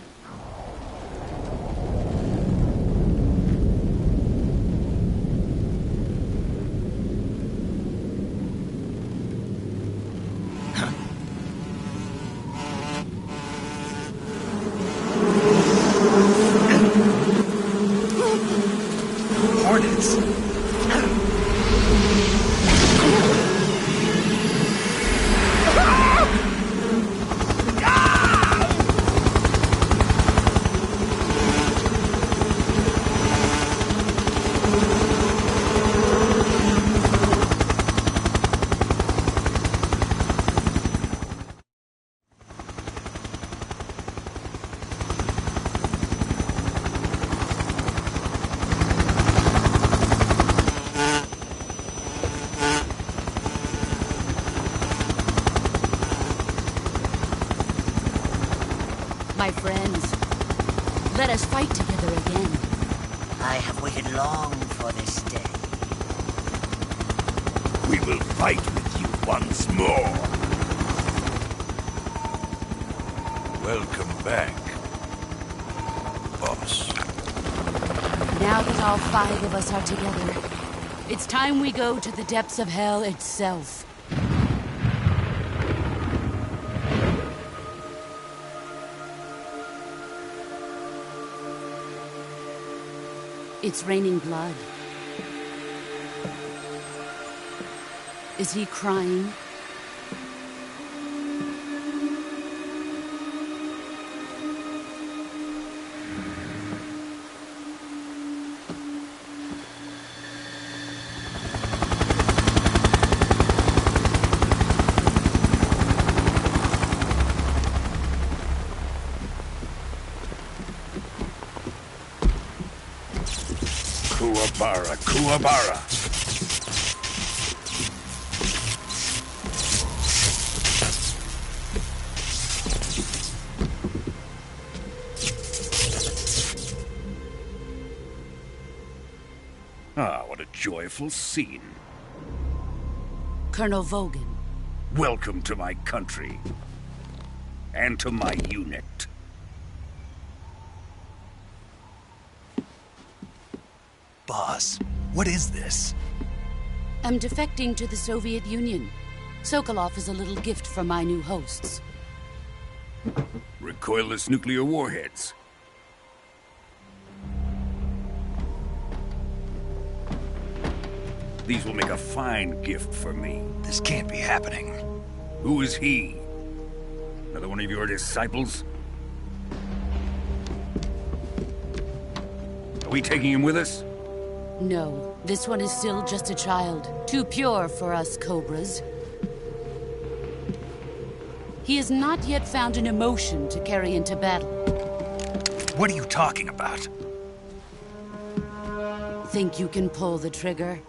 Hornets! My friends, let us fight together again. I have waited long for this day. We will fight with you once more. Welcome back, boss. Now that all 5 of us are together, it's time we go to the depths of hell itself. It's raining blood. Is he crying? Kuwabara, Kuwabara. Ah, what a joyful scene. Colonel Vogan. Welcome to my country. And to my unit. Boss, what is this? I'm defecting to the Soviet Union. Sokolov is a little gift from my new hosts. Recoilless nuclear warheads. These will make a fine gift for me. This can't be happening. Who is he? Another one of your disciples? Are we taking him with us? No, this one is still just a child. Too pure for us Cobras. He has not yet found an emotion to carry into battle. What are you talking about? Think you can pull the trigger?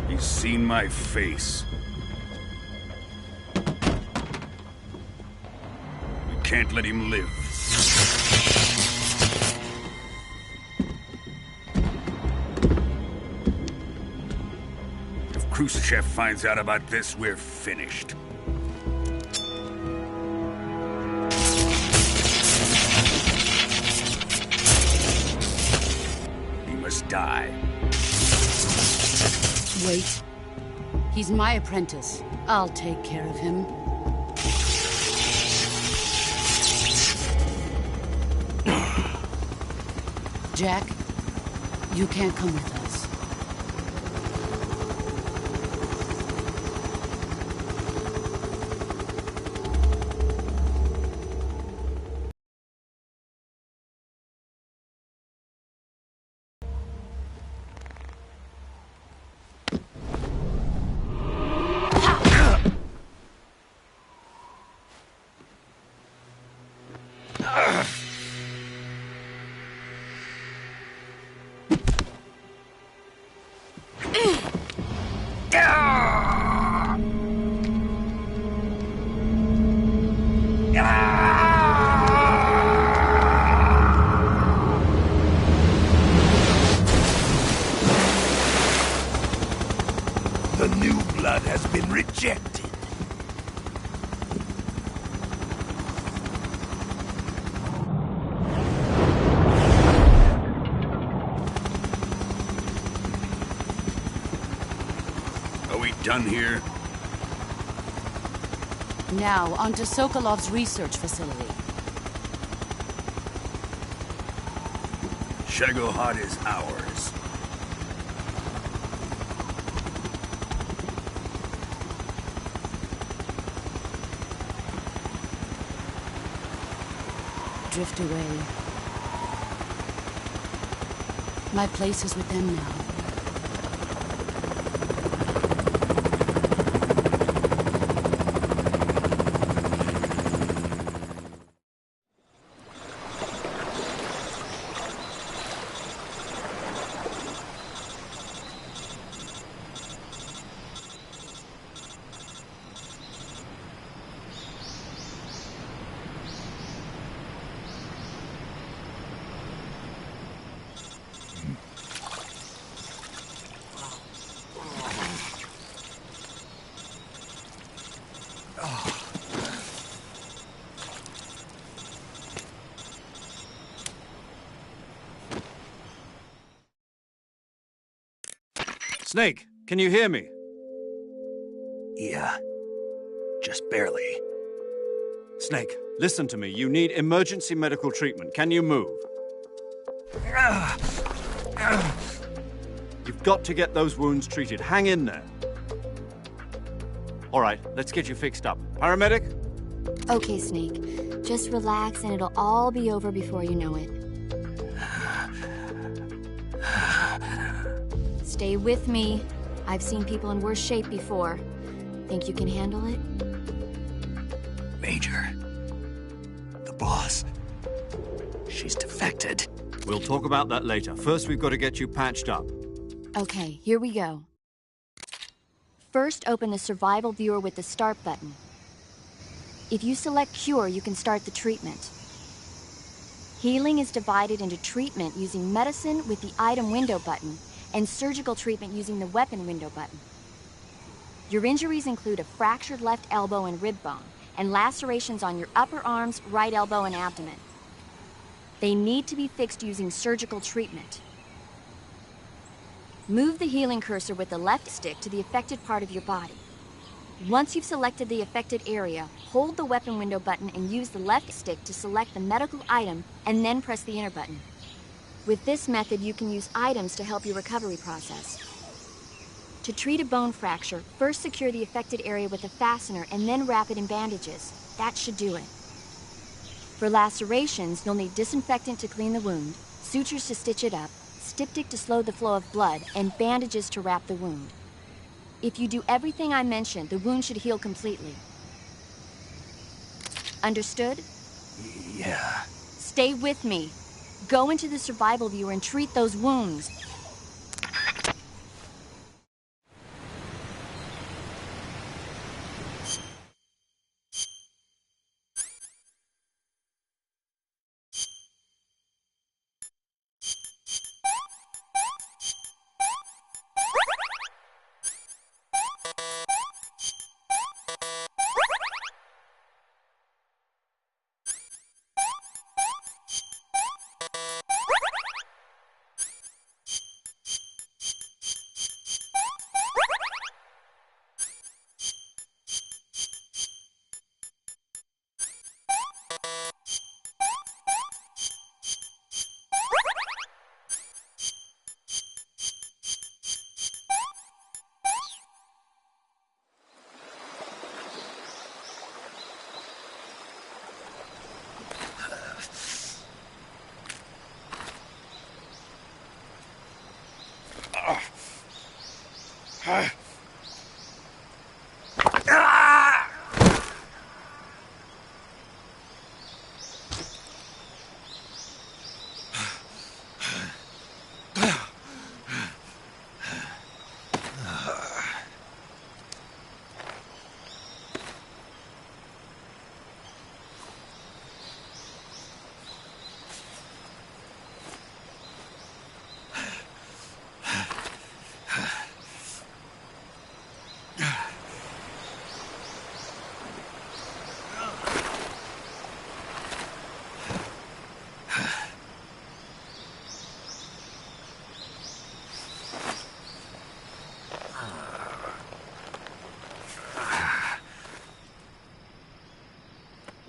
He's seen my face. We can't let him live. If Khrushchev finds out about this, we're finished. He must die. Wait. He's my apprentice. I'll take care of him. Jack, you can't come with us. The new blood has been rejected. Are we done here? Now, onto Sokolov's research facility. Shagohod is ours. Drift away. My place is with them now. Snake, can you hear me? Yeah. Just barely. Snake, listen to me. You need emergency medical treatment. Can you move? You've got to get those wounds treated. Hang in there. All right, let's get you fixed up. Paramedic? Okay, Snake. Just relax and it'll all be over before you know it. Stay with me. I've seen people in worse shape before. Think you can handle it? Major. The boss. She's defected. We'll talk about that later. First, we've got to get you patched up. Okay, here we go. First, open the survival viewer with the start button. If you select cure, you can start the treatment. Healing is divided into treatment using medicine with the item window button and surgical treatment using the weapon window button. Your injuries include a fractured left elbow and rib bone and lacerations on your upper arms, right elbow, and abdomen. They need to be fixed using surgical treatment. Move the healing cursor with the left stick to the affected part of your body. Once you've selected the affected area, hold the weapon window button and use the left stick to select the medical item and then press the enter button. With this method, you can use items to help your recovery process. To treat a bone fracture, first secure the affected area with a fastener and then wrap it in bandages. That should do it. For lacerations, you'll need disinfectant to clean the wound, sutures to stitch it up, styptic to slow the flow of blood, and bandages to wrap the wound. If you do everything I mentioned, the wound should heal completely. Understood? Yeah. Stay with me. Go into the survival viewer and treat those wounds.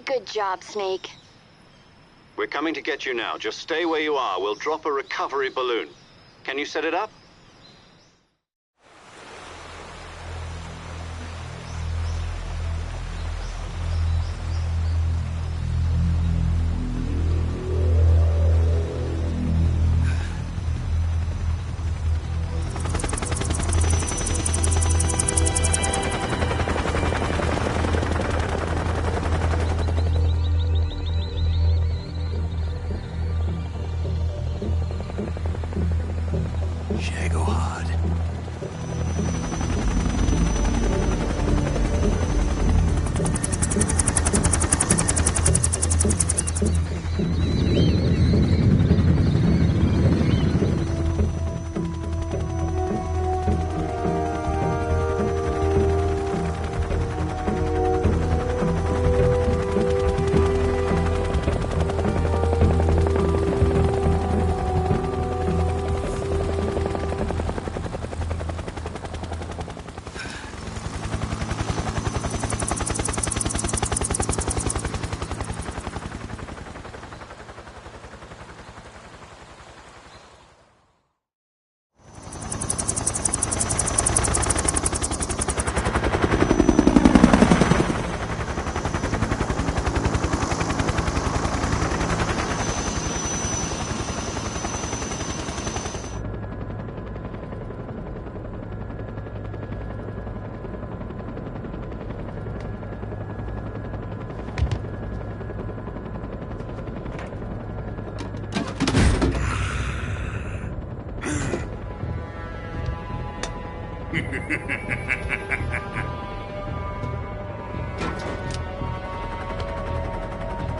Good job, Snake. We're coming to get you now. Just stay where you are. We'll drop a recovery balloon. Can you set it up? Shagohod.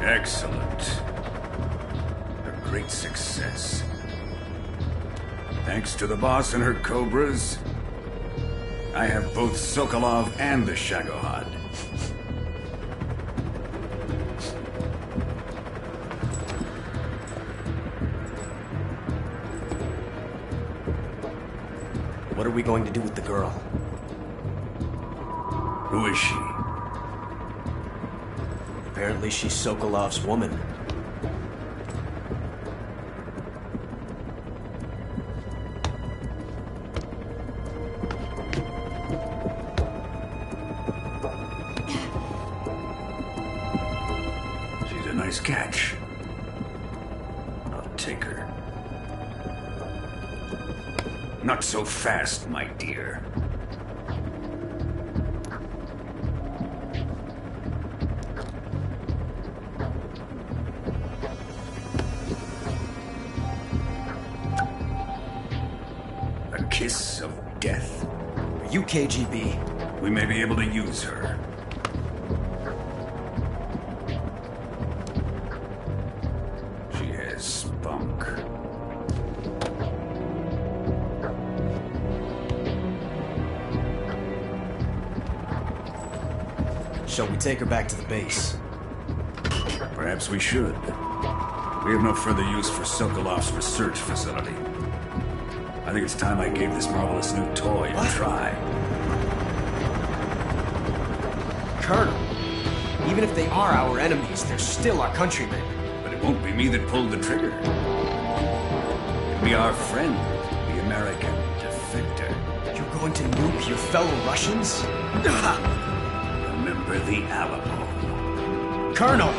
Excellent. A great success. Thanks to the boss and her cobras, I have both Sokolov and the Shagohod. What are we going to do with the girl? Who is she? Apparently she's Sokolov's woman. She's a nice catch. I'll take her. Not so fast, my dear. A kiss of death. Are you KGB? We may be able to use her. She has spunk. Shall we take her back to the base? Perhaps we should. We have no further use for Sokolov's research facility. I think it's time I gave this marvelous new toy a try. Colonel, even if they are our enemies, they're still our countrymen. But it won't be me that pulled the trigger. It'll be our friend, the American defector. You're going to nuke your fellow Russians? Remember the Alamo. Colonel!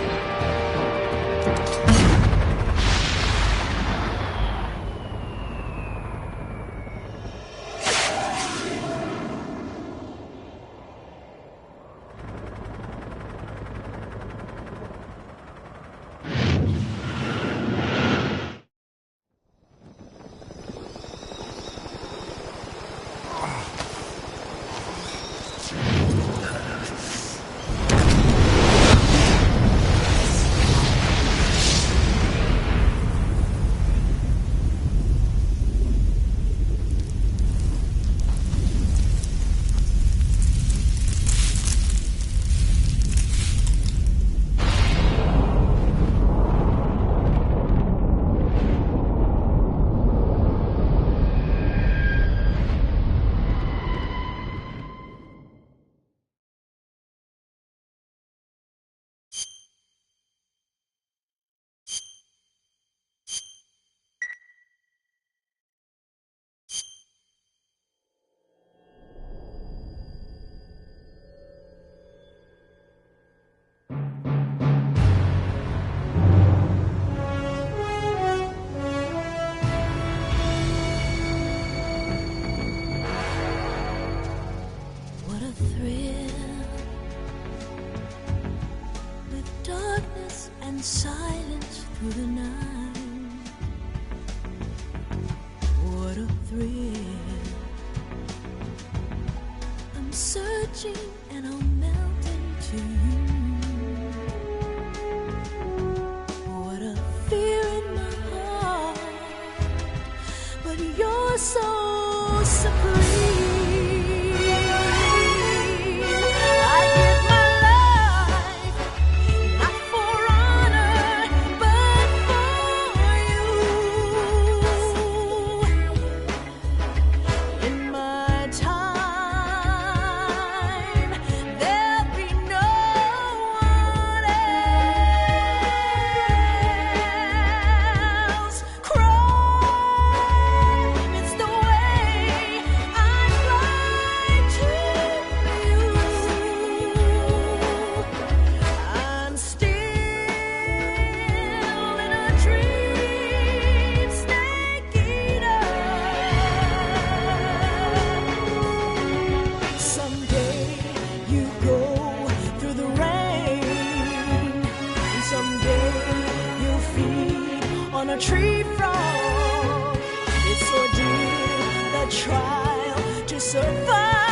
Silence through the night. What a thrill. I'm searching and I'll melt into you. What a fear in my heart, but you're so supreme. On a tree frog, it's ordeal, the trial to survive.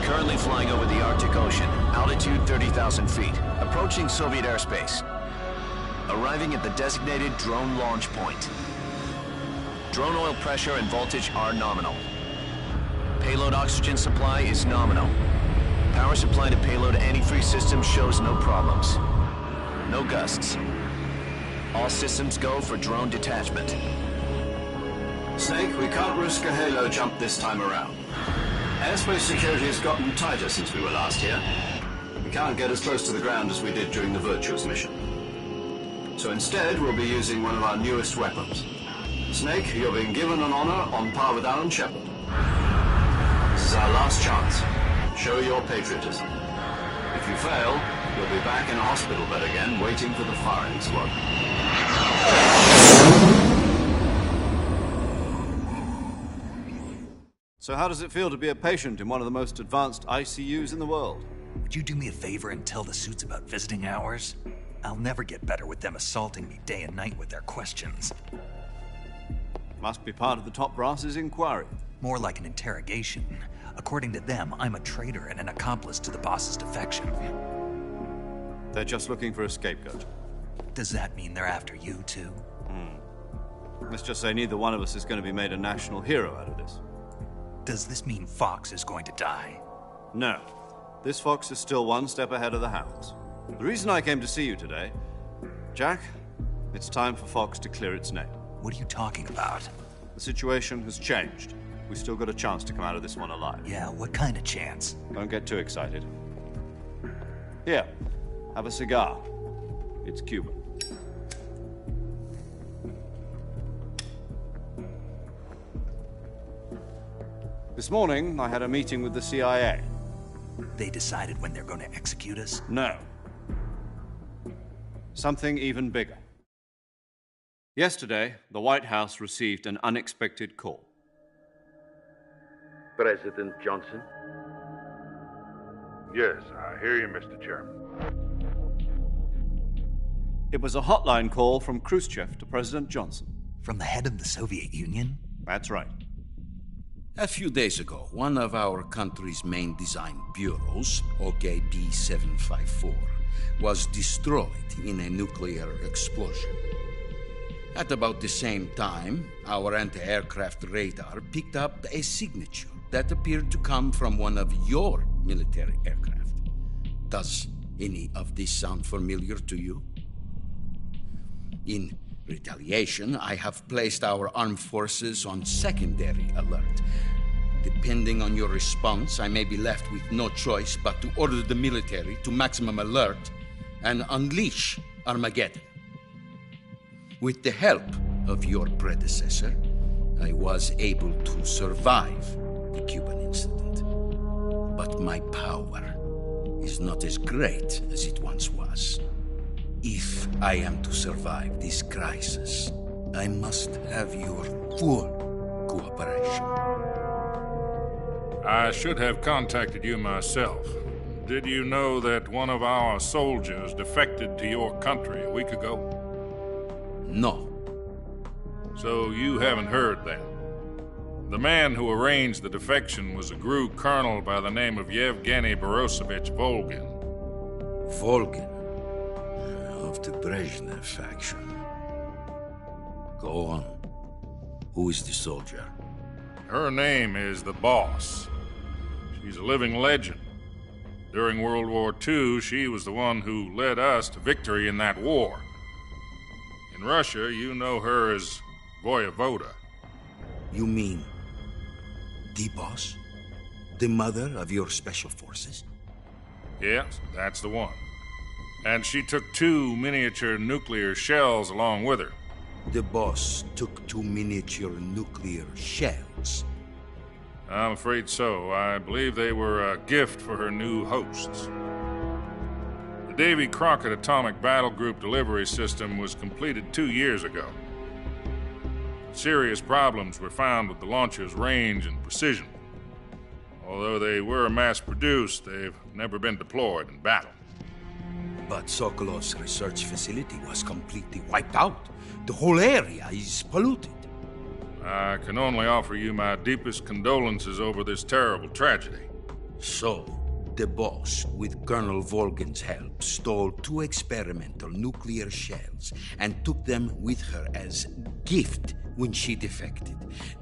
Currently flying over the Arctic Ocean, altitude 30,000 feet, approaching Soviet airspace. Arriving at the designated drone launch point. Drone oil pressure and voltage are nominal. Payload oxygen supply is nominal. Power supply to payload antifreeze system shows no problems. No gusts. All systems go for drone detachment. Snake, we can't risk a halo jump this time around. Airspace security has gotten tighter since we were last here. We can't get as close to the ground as we did during the Virtuous mission. So instead, we'll be using one of our newest weapons. Snake, you're being given an honor on par with Alan Shepard. This is our last chance. Show your patriotism. If you fail, you'll be back in a hospital bed again, waiting for the firing squad. So how does it feel to be a patient in one of the most advanced ICUs in the world? Would you do me a favor and tell the suits about visiting hours? I'll never get better with them assaulting me day and night with their questions. Must be part of the top brass's inquiry. More like an interrogation. According to them, I'm a traitor and an accomplice to the boss's defection. They're just looking for a scapegoat. Does that mean they're after you, too? Let's just say neither one of us is going to be made a national hero out of this. Does this mean Fox is going to die? No. This Fox is still one step ahead of the Hounds. The reason I came to see you today, Jack, it's time for Fox to clear its name. What are you talking about? The situation has changed. We still got a chance to come out of this one alive. Yeah, what kind of chance? Don't get too excited. Here, have a cigar. It's Cuban. This morning, I had a meeting with the CIA. They decided when they're going to execute us? No. Something even bigger. Yesterday, the White House received an unexpected call. President Johnson? Yes, I hear you, Mr. Chairman. It was a hotline call from Khrushchev to President Johnson. From the head of the Soviet Union? That's right. A few days ago, one of our country's main design bureaus, OKB 754, was destroyed in a nuclear explosion. At about the same time, our anti-aircraft radar picked up a signature that appeared to come from one of your military aircraft. Does any of this sound familiar to you? In retaliation, I have placed our armed forces on secondary alert. Depending on your response, I may be left with no choice but to order the military to maximum alert and unleash Armageddon. With the help of your predecessor, I was able to survive the Cuban incident. But my power is not as great as it once was. If I am to survive this crisis, I must have your full cooperation. I should have contacted you myself. Did you know that one of our soldiers defected to your country a week ago? No. So you haven't heard that. The man who arranged the defection was a GRU colonel by the name of Yevgeny Borosovich Volgin. Volgin? Of the Brezhnev faction. Go on. Who is the soldier? Her name is the Boss. She's a living legend. During World War II, she was the one who led us to victory in that war. In Russia, you know her as Voyevoda. You mean the Boss? The mother of your special forces? Yes, that's the one. And she took 2 miniature nuclear shells along with her. The Boss took 2 miniature nuclear shells? I'm afraid so. I believe they were a gift for her new hosts. The Davy Crockett Atomic Battle Group delivery system was completed 2 years ago. Serious problems were found with the launcher's range and precision. Although they were mass-produced, they've never been deployed in battle. But Sokolov's research facility was completely wiped out. The whole area is polluted. I can only offer you my deepest condolences over this terrible tragedy. So, the boss, with Colonel Volgin's help, stole 2 experimental nuclear shells and took them with her as gift when she defected.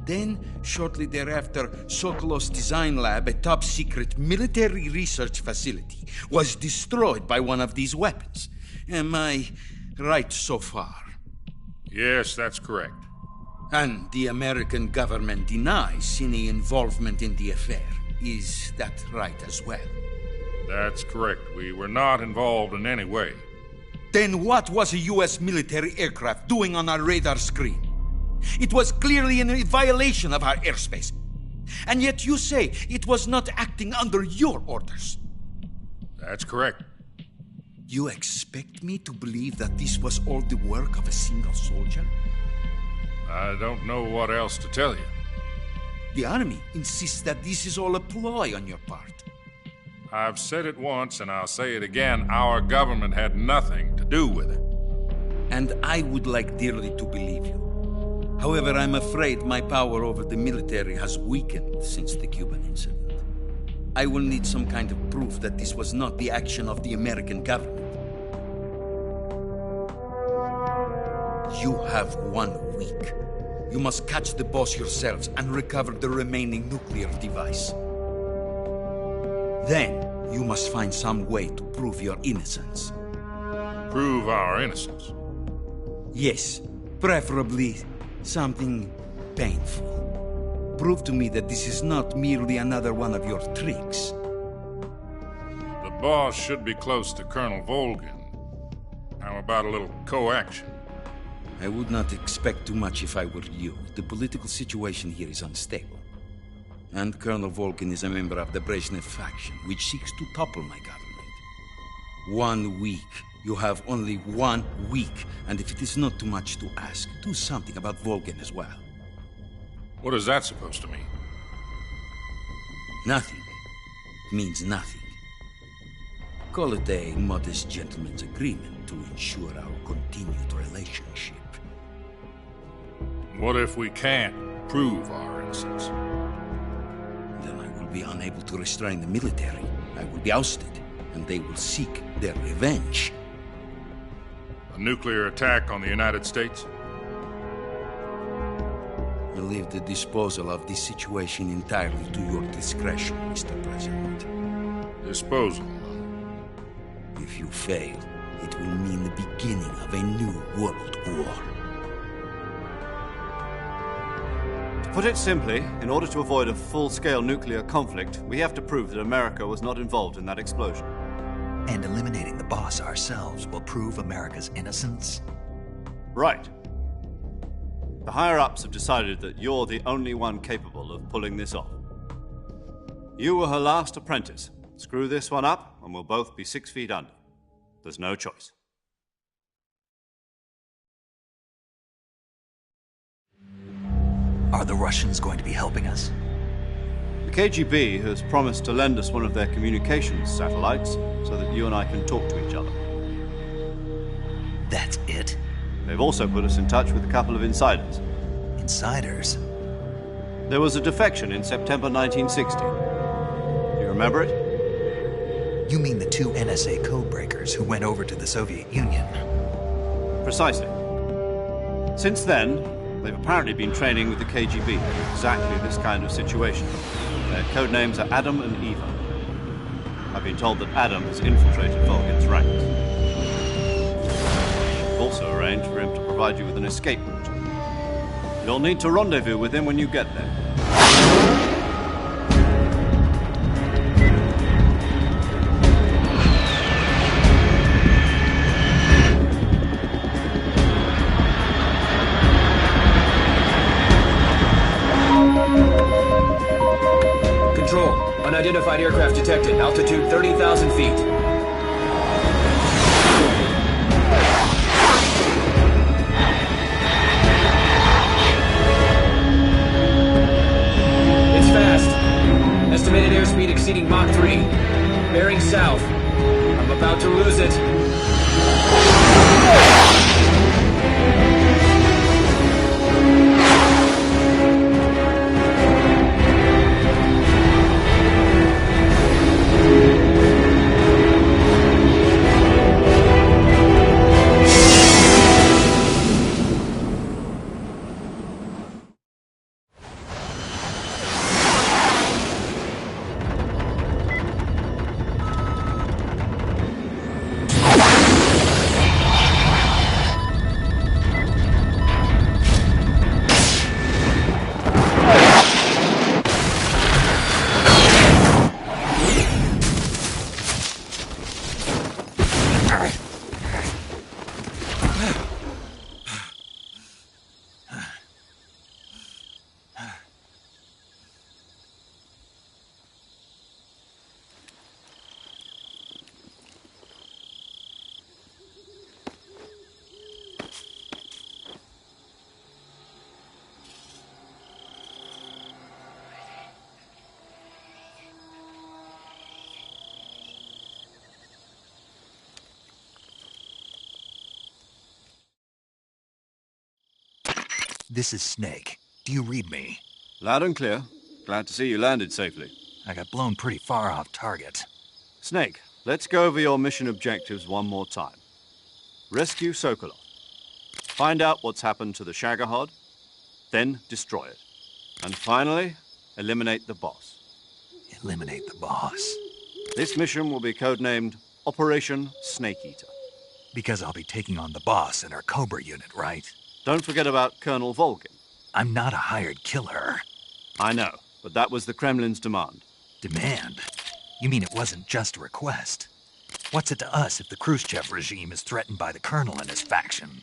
Then, shortly thereafter, Sokolov's design lab, a top-secret military research facility, was destroyed by one of these weapons. Am I right so far? Yes, that's correct. And the American government denies any involvement in the affair. Is that right as well? That's correct. We were not involved in any way. Then what was a U.S. military aircraft doing on our radar screen? It was clearly in violation of our airspace. And yet you say it was not acting under your orders. That's correct. You expect me to believe that this was all the work of a single soldier? I don't know what else to tell you. The Army insists that this is all a ploy on your part. I've said it once and I'll say it again. Our government had nothing to do with it. And I would like dearly to believe you. However, I'm afraid my power over the military has weakened since the Cuban incident. I will need some kind of proof that this was not the action of the American government. You have 1 week. You must catch the boss yourselves and recover the remaining nuclear device. Then, you must find some way to prove your innocence. Prove our innocence? Yes, preferably something painful. Prove to me that this is not merely another one of your tricks. The boss should be close to Colonel Volgin. How about a little co-action? I would not expect too much if I were you. The political situation here is unstable. And Colonel Volgin is a member of the Brezhnev faction, which seeks to topple my government. 1 week. You have only 1 week. And if it is not too much to ask, do something about Volgin as well. What is that supposed to mean? Nothing. It means nothing. Call it a modest gentleman's agreement to ensure our continued relationship. What if we can't prove our innocence? Then I will be unable to restrain the military. I will be ousted, and they will seek their revenge. A nuclear attack on the United States? I leave the disposal of this situation entirely to your discretion, Mr. President. Disposal? If you fail, it will mean the beginning of a new world war. To put it simply, in order to avoid a full-scale nuclear conflict, we have to prove that America was not involved in that explosion. And eliminating the boss ourselves will prove America's innocence? Right. The higher-ups have decided that you're the only one capable of pulling this off. You were her last apprentice. Screw this one up, and we'll both be 6 feet under. There's no choice. Are the Russians going to be helping us? The KGB has promised to lend us one of their communications satellites so that you and I can talk to each other. That's it? They've also put us in touch with a couple of insiders. Insiders? There was a defection in September 1960. Do you remember it? You mean the 2 NSA codebreakers who went over to the Soviet Union? Precisely. Since then, they've apparently been training with the KGB for exactly this kind of situation. Their code names are Adam and Eva. I've been told that Adam has infiltrated Volgin's ranks. We've also arranged for him to provide you with an escape route. You'll need to rendezvous with him when you get there. Unidentified aircraft detected. Altitude 30,000 feet. It's fast. Estimated airspeed exceeding Mach 3. Bearing south. I'm about to lose it. This is Snake. Do you read me? Loud and clear. Glad to see you landed safely. I got blown pretty far off target. Snake, let's go over your mission objectives one more time. Rescue Sokolov. Find out what's happened to the Shagohod, then destroy it. And finally, eliminate the boss. Eliminate the boss? This mission will be codenamed Operation Snake Eater. Because I'll be taking on the boss and her Cobra unit, right? Don't forget about Colonel Volgin. I'm not a hired killer. I know, but that was the Kremlin's demand. Demand? You mean it wasn't just a request? What's it to us if the Khrushchev regime is threatened by the Colonel and his faction?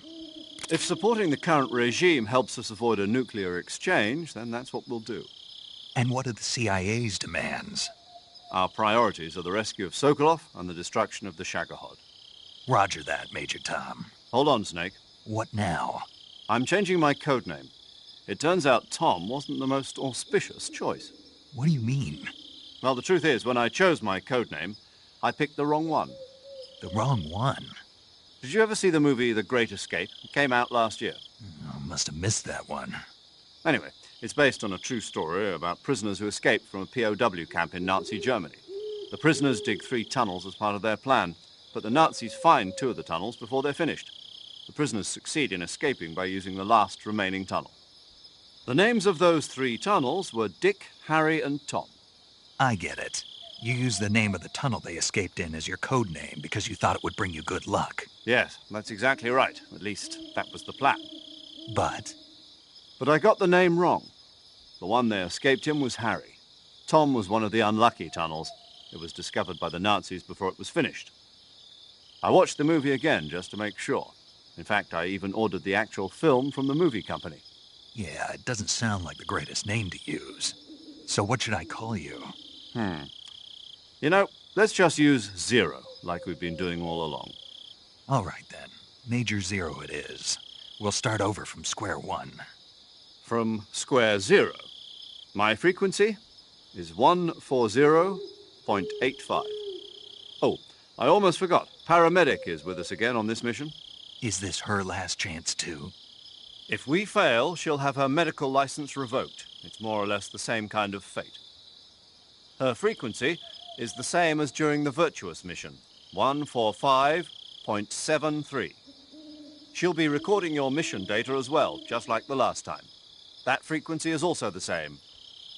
If supporting the current regime helps us avoid a nuclear exchange, then that's what we'll do. And what are the CIA's demands? Our priorities are the rescue of Sokolov and the destruction of the Shagohod. Roger that, Major Tom. Hold on, Snake. What now? I'm changing my codename. It turns out Tom wasn't the most auspicious choice. What do you mean? Well, the truth is, when I chose my codename, I picked the wrong one. The wrong one? Did you ever see the movie The Great Escape? It came out last year. I must have missed that one. Anyway, it's based on a true story about prisoners who escaped from a POW camp in Nazi Germany. The prisoners dig 3 tunnels as part of their plan, but the Nazis find 2 of the tunnels before they're finished. The prisoners succeed in escaping by using the last remaining tunnel. The names of those 3 tunnels were Dick, Harry, and Tom. I get it. You used the name of the tunnel they escaped in as your code name because you thought it would bring you good luck. Yes, that's exactly right. At least, that was the plan. But I got the name wrong. The one they escaped in was Harry. Tom was one of the unlucky tunnels. It was discovered by the Nazis before it was finished. I watched the movie again just to make sure. In fact, I even ordered the actual film from the movie company. Yeah, it doesn't sound like the greatest name to use. So what should I call you? You know, let's just use Zero, like we've been doing all along. All right, then. Major Zero it is. We'll start over from square one. From square zero. My frequency is 140.85. Oh, I almost forgot. Paramedic is with us again on this mission. Is this her last chance, too? If we fail, she'll have her medical license revoked. It's more or less the same kind of fate. Her frequency is the same as during the Virtuous mission, 145.73. She'll be recording your mission data as well, just like the last time. That frequency is also the same,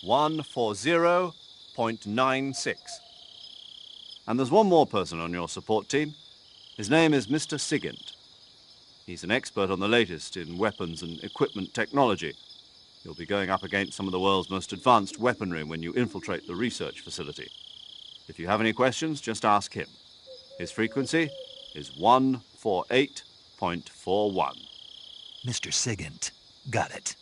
140.96. And there's one more person on your support team. His name is Mr. Sigint. He's an expert on the latest in weapons and equipment technology. You'll be going up against some of the world's most advanced weaponry when you infiltrate the research facility. If you have any questions, just ask him. His frequency is 148.41. Mr. Sigint. Got it.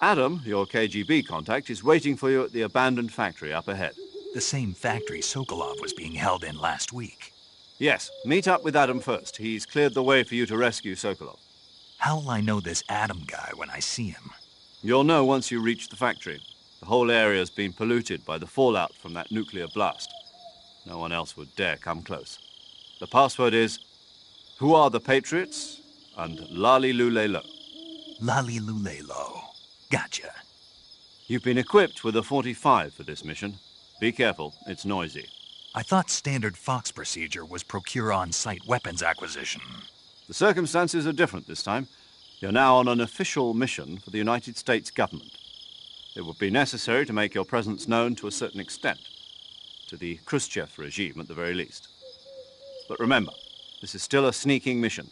Adam, your KGB contact, is waiting for you at the abandoned factory up ahead. The same factory Sokolov was being held in last week. Yes, meet up with Adam first. He's cleared the way for you to rescue Sokolov. How will I know this Adam guy when I see him? You'll know once you reach the factory. The whole area's been polluted by the fallout from that nuclear blast. No one else would dare come close. The password is, "Who are the Patriots?" and Lali Lulelo. Lali Lulelo. Gotcha. You've been equipped with a 45 for this mission. Be careful, it's noisy. I thought standard Fox procedure was procure on-site weapons acquisition. The circumstances are different this time. You're now on an official mission for the United States government. It would be necessary to make your presence known to a certain extent, to the Khrushchev regime at the very least. But remember, this is still a sneaking mission.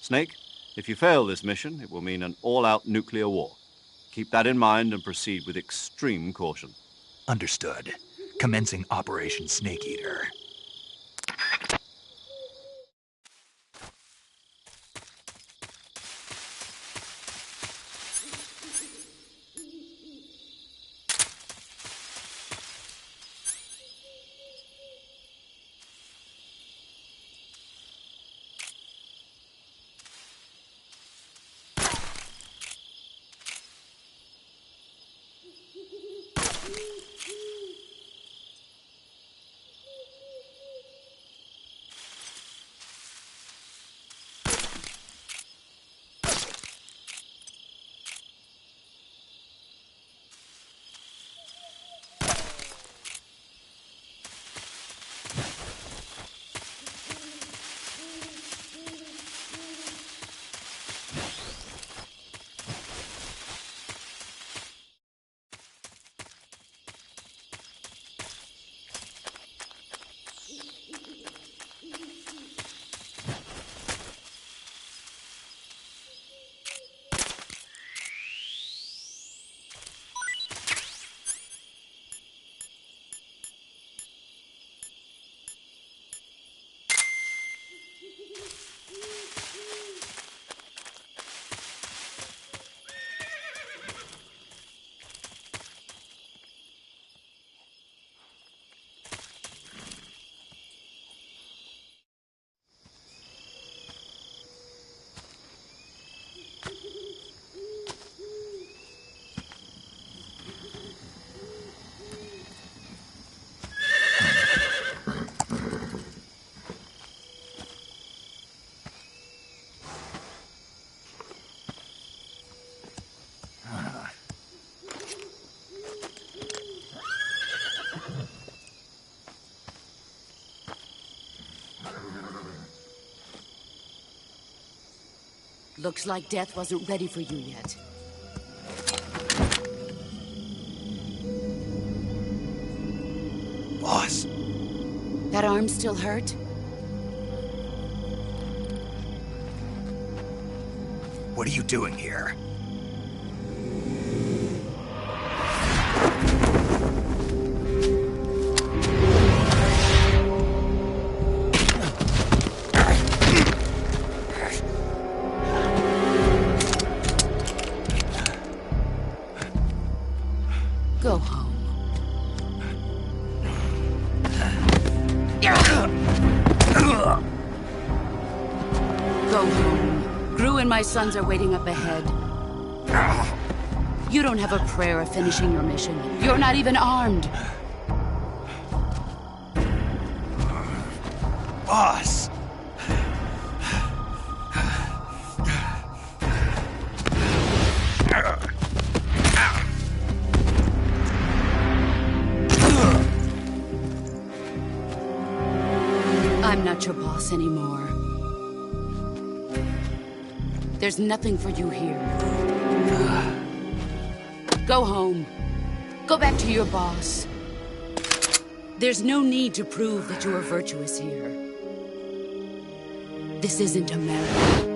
Snake, if you fail this mission, it will mean an all-out nuclear war. Keep that in mind and proceed with extreme caution. Understood. Commencing Operation Snake Eater. Looks like death wasn't ready for you yet. Boss. That arm still hurt? What are you doing here? Go home. Go home. Gru and my sons are waiting up ahead. You don't have a prayer of finishing your mission. You're not even armed. Boss! I'm not your boss anymore. There's nothing for you here. Go home. Go back to your boss. There's no need to prove that you are virtuous here. This isn't America.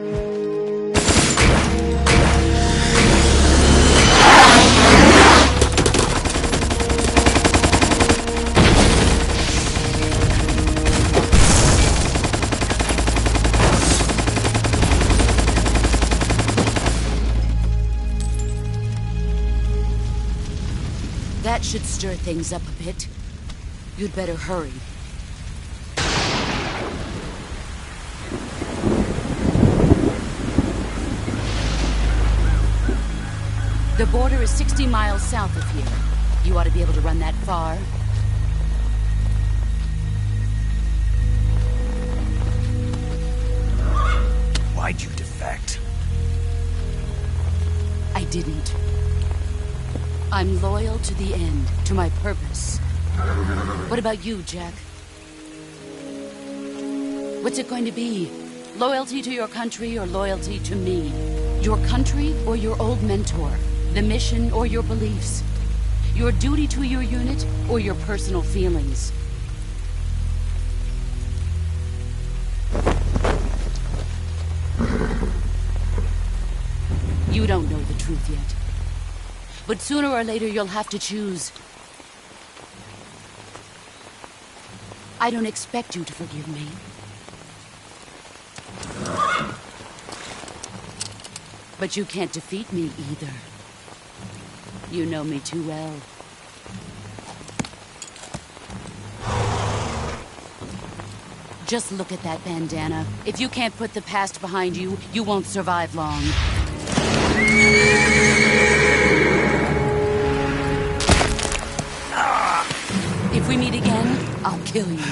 That should stir things up a bit. You'd better hurry. The border is 60 miles south of here. You ought to be able to run that far. Why'd you defect? I didn't. I'm loyal to the end, to my purpose. What about you, Jack? What's it going to be? Loyalty to your country or loyalty to me? Your country or your old mentor? The mission or your beliefs? Your duty to your unit or your personal feelings? You don't know the truth yet. But sooner or later, you'll have to choose. I don't expect you to forgive me. But you can't defeat me either. You know me too well. Just look at that bandana. If you can't put the past behind you, you won't survive long. If we meet again, I'll kill you.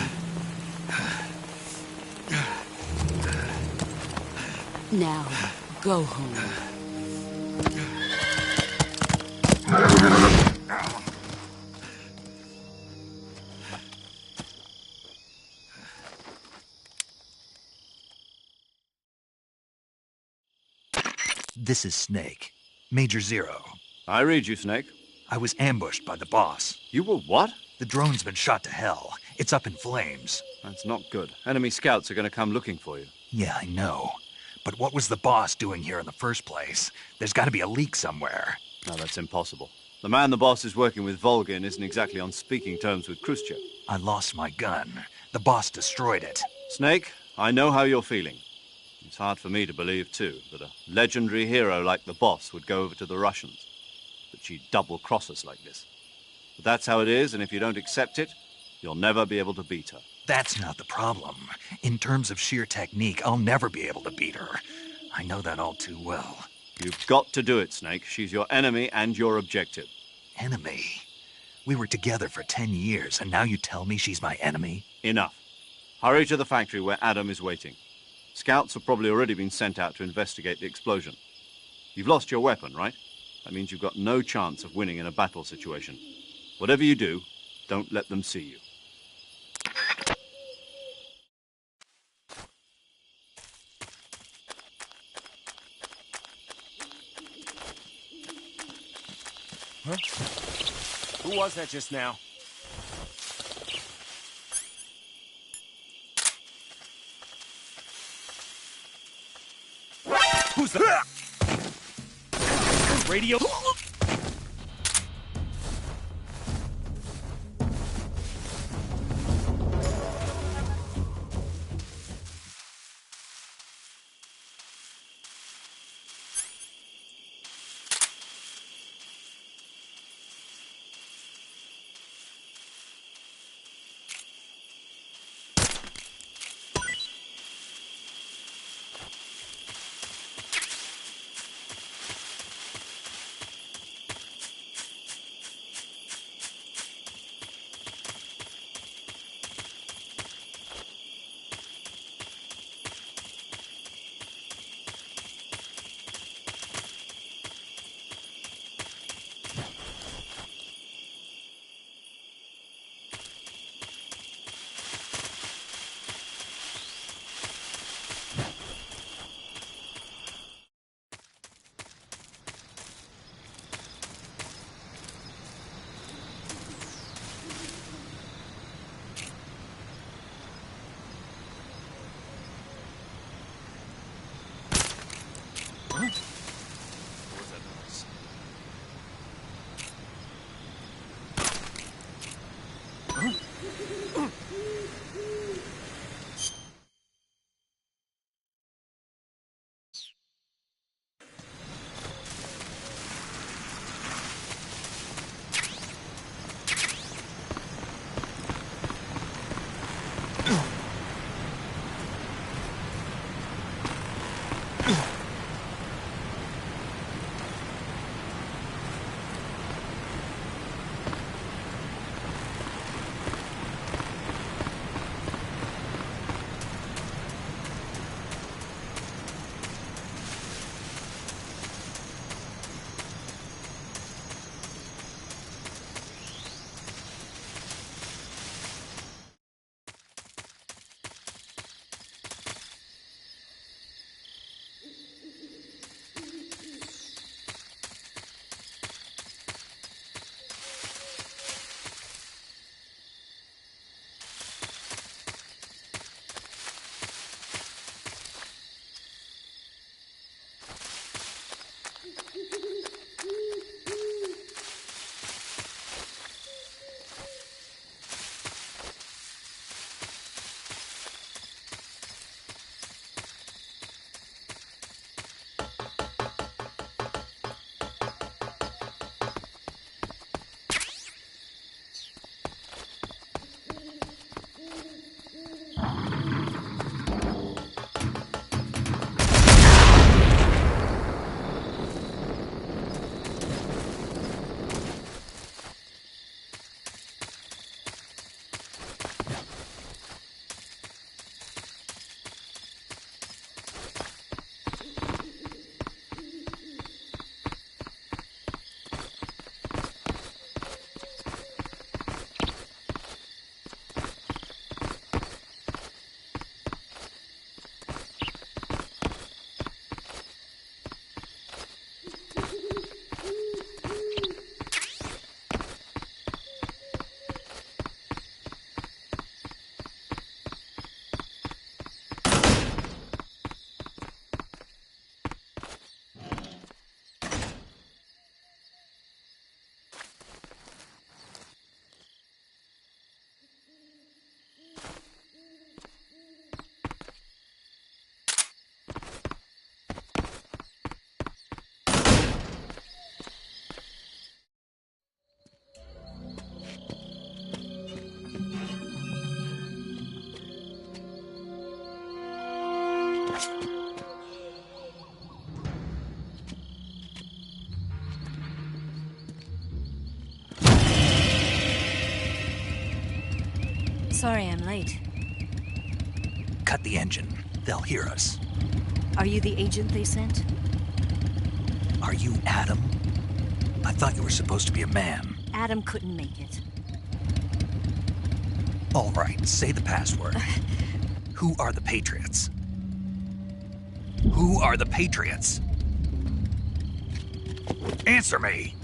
Now, go home. This is Snake. Major Zero. I read you, Snake. I was ambushed by the boss. You were what? The drone's been shot to hell. It's up in flames. That's not good. Enemy scouts are going to come looking for you. Yeah, I know. But what was the boss doing here in the first place? There's got to be a leak somewhere. No, that's impossible. The man the boss is working with, Volgin, isn't exactly on speaking terms with Khrushchev. I lost my gun. The boss destroyed it. Snake, I know how you're feeling. It's hard for me to believe, too, that a legendary hero like the boss would go over to the Russians. That she'd double-cross us like this. But that's how it is, and if you don't accept it, you'll never be able to beat her. That's not the problem. In terms of sheer technique, I'll never be able to beat her. I know that all too well. You've got to do it, Snake. She's your enemy and your objective. Enemy? We were together for 10 years, and now you tell me she's my enemy? Enough. Hurry to the factory where Adam is waiting. Scouts have probably already been sent out to investigate the explosion. You've lost your weapon, right? That means you've got no chance of winning in a battle situation. Whatever you do, don't let them see you. Huh? Who was that just now? Who's the... Radio... Sorry I'm late. Cut the engine. They'll hear us. Are you the agent they sent? Are you Adam? I thought you were supposed to be a man. Adam couldn't make it. All right, say the password. Who are the Patriots? Who are the Patriots? Answer me!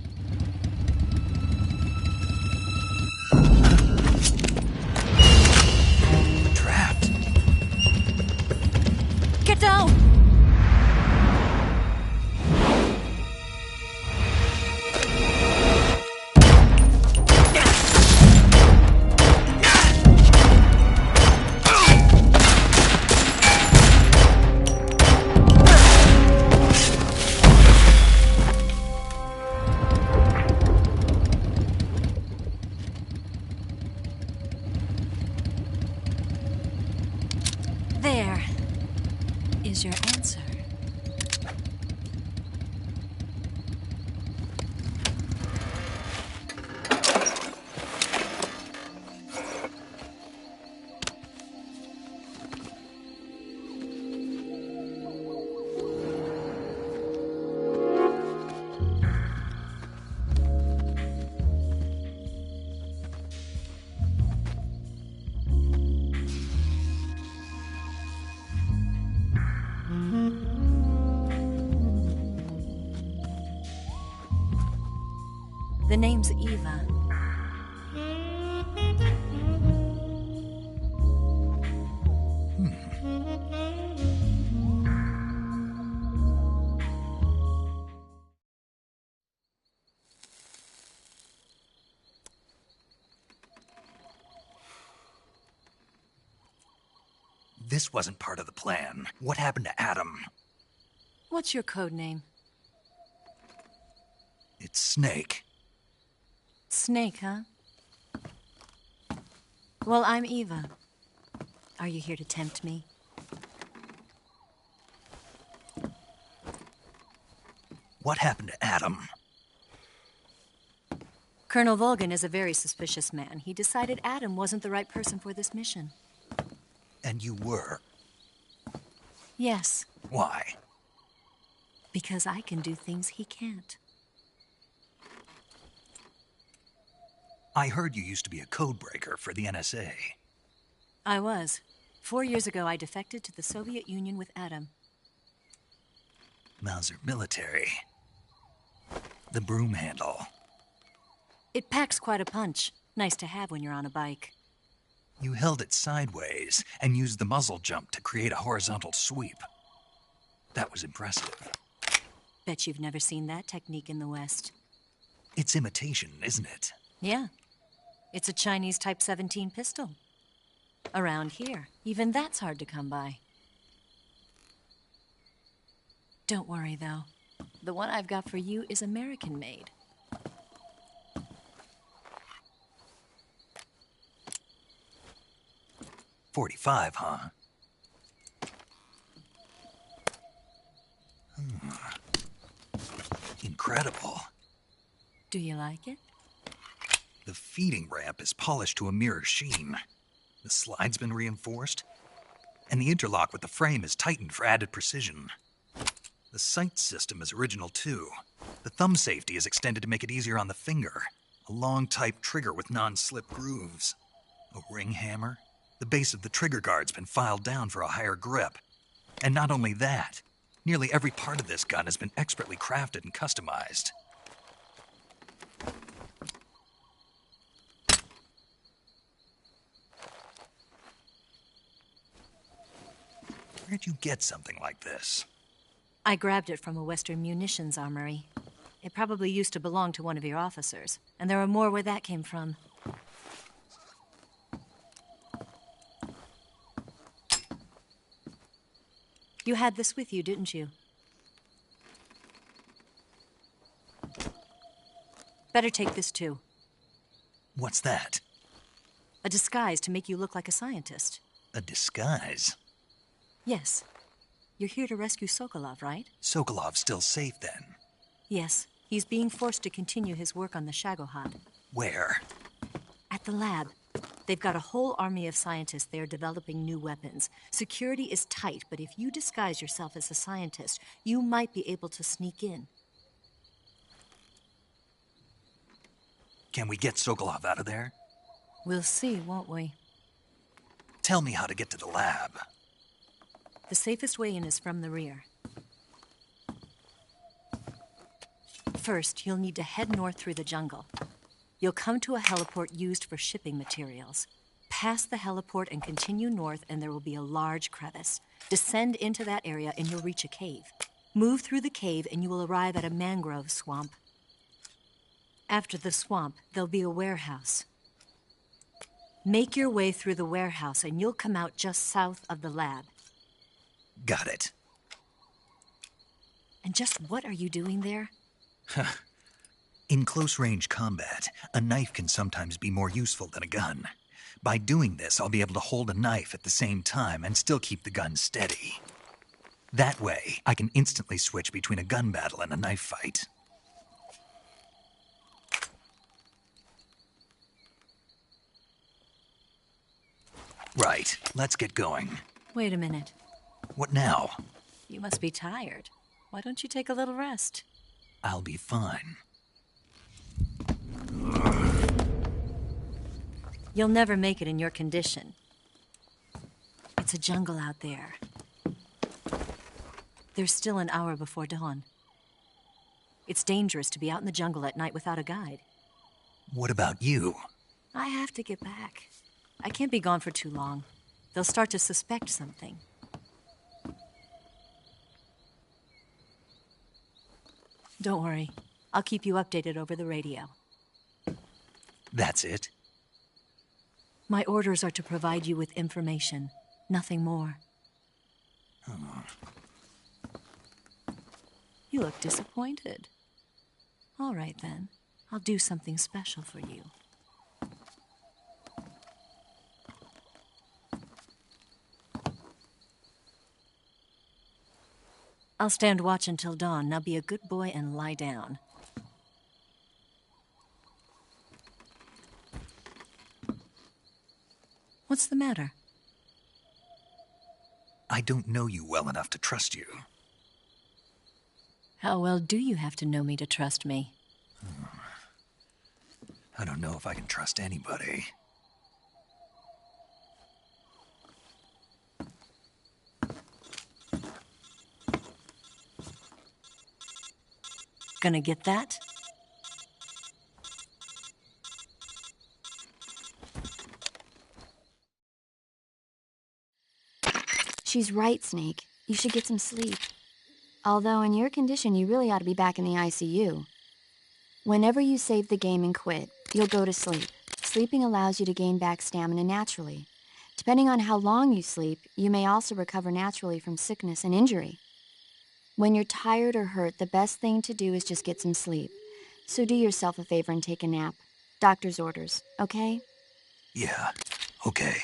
Here's your answer. The name's Eva. This wasn't part of the plan. What happened to Adam? What's your code name? It's Snake. Snake, huh? Well, I'm Eva. Are you here to tempt me? What happened to Adam? Colonel Volgin is a very suspicious man. He decided Adam wasn't the right person for this mission. And you were? Yes. Why? Because I can do things he can't. I heard you used to be a codebreaker for the NSA. I was. 4 years ago, I defected to the Soviet Union with Adam. Mauser military. The broom handle. It packs quite a punch. Nice to have when you're on a bike. You held it sideways and used the muzzle jump to create a horizontal sweep. That was impressive. Bet you've never seen that technique in the West. It's imitation, isn't it? Yeah. It's a Chinese Type 17 pistol. Around here, even that's hard to come by. Don't worry, though. The one I've got for you is American-made. .45, huh? Incredible. Do you like it? The feeding ramp is polished to a mirror sheen. The slide's been reinforced, and the interlock with the frame is tightened for added precision. The sight system is original too. The thumb safety is extended to make it easier on the finger. A long type trigger with non-slip grooves. A ring hammer. The base of the trigger guard's been filed down for a higher grip. And not only that, nearly every part of this gun has been expertly crafted and customized. Where'd you get something like this? I grabbed it from a Western munitions armory. It probably used to belong to one of your officers, and there are more where that came from. You had this with you, didn't you? Better take this too. What's that? A disguise to make you look like a scientist. A disguise? Yes. You're here to rescue Sokolov, right? Sokolov's still safe then? Yes. He's being forced to continue his work on the Shagohod. Where? At the lab. They've got a whole army of scientists there developing new weapons. Security is tight, but if you disguise yourself as a scientist, you might be able to sneak in. Can we get Sokolov out of there? We'll see, won't we? Tell me how to get to the lab. The safest way in is from the rear. First, you'll need to head north through the jungle. You'll come to a heliport used for shipping materials. Pass the heliport and continue north, and there will be a large crevice. Descend into that area, and you'll reach a cave. Move through the cave, and you will arrive at a mangrove swamp. After the swamp, there'll be a warehouse. Make your way through the warehouse, and you'll come out just south of the lab. Got it. And just what are you doing there? In close-range combat, a knife can sometimes be more useful than a gun. By doing this, I'll be able to hold a knife at the same time and still keep the gun steady. That way, I can instantly switch between a gun battle and a knife fight. Right, let's get going. Wait a minute. What now? You must be tired. Why don't you take a little rest? I'll be fine. You'll never make it in your condition. It's a jungle out there. There's still an hour before dawn. It's dangerous to be out in the jungle at night without a guide. What about you? I have to get back. I can't be gone for too long. They'll start to suspect something. Don't worry. I'll keep you updated over the radio. That's it? My orders are to provide you with information, nothing more. Oh. You look disappointed. All right, then. I'll do something special for you. I'll stand watch until dawn. Now be a good boy and lie down. What's the matter? I don't know you well enough to trust you. How well do you have to know me to trust me? I don't know if I can trust anybody. Gonna get that? She's right, Snake. You should get some sleep. Although in your condition, you really ought to be back in the ICU. Whenever you save the game and quit, you'll go to sleep. Sleeping allows you to gain back stamina naturally. Depending on how long you sleep, you may also recover naturally from sickness and injury. When you're tired or hurt, the best thing to do is just get some sleep. So do yourself a favor and take a nap. Doctor's orders, okay? Yeah, okay.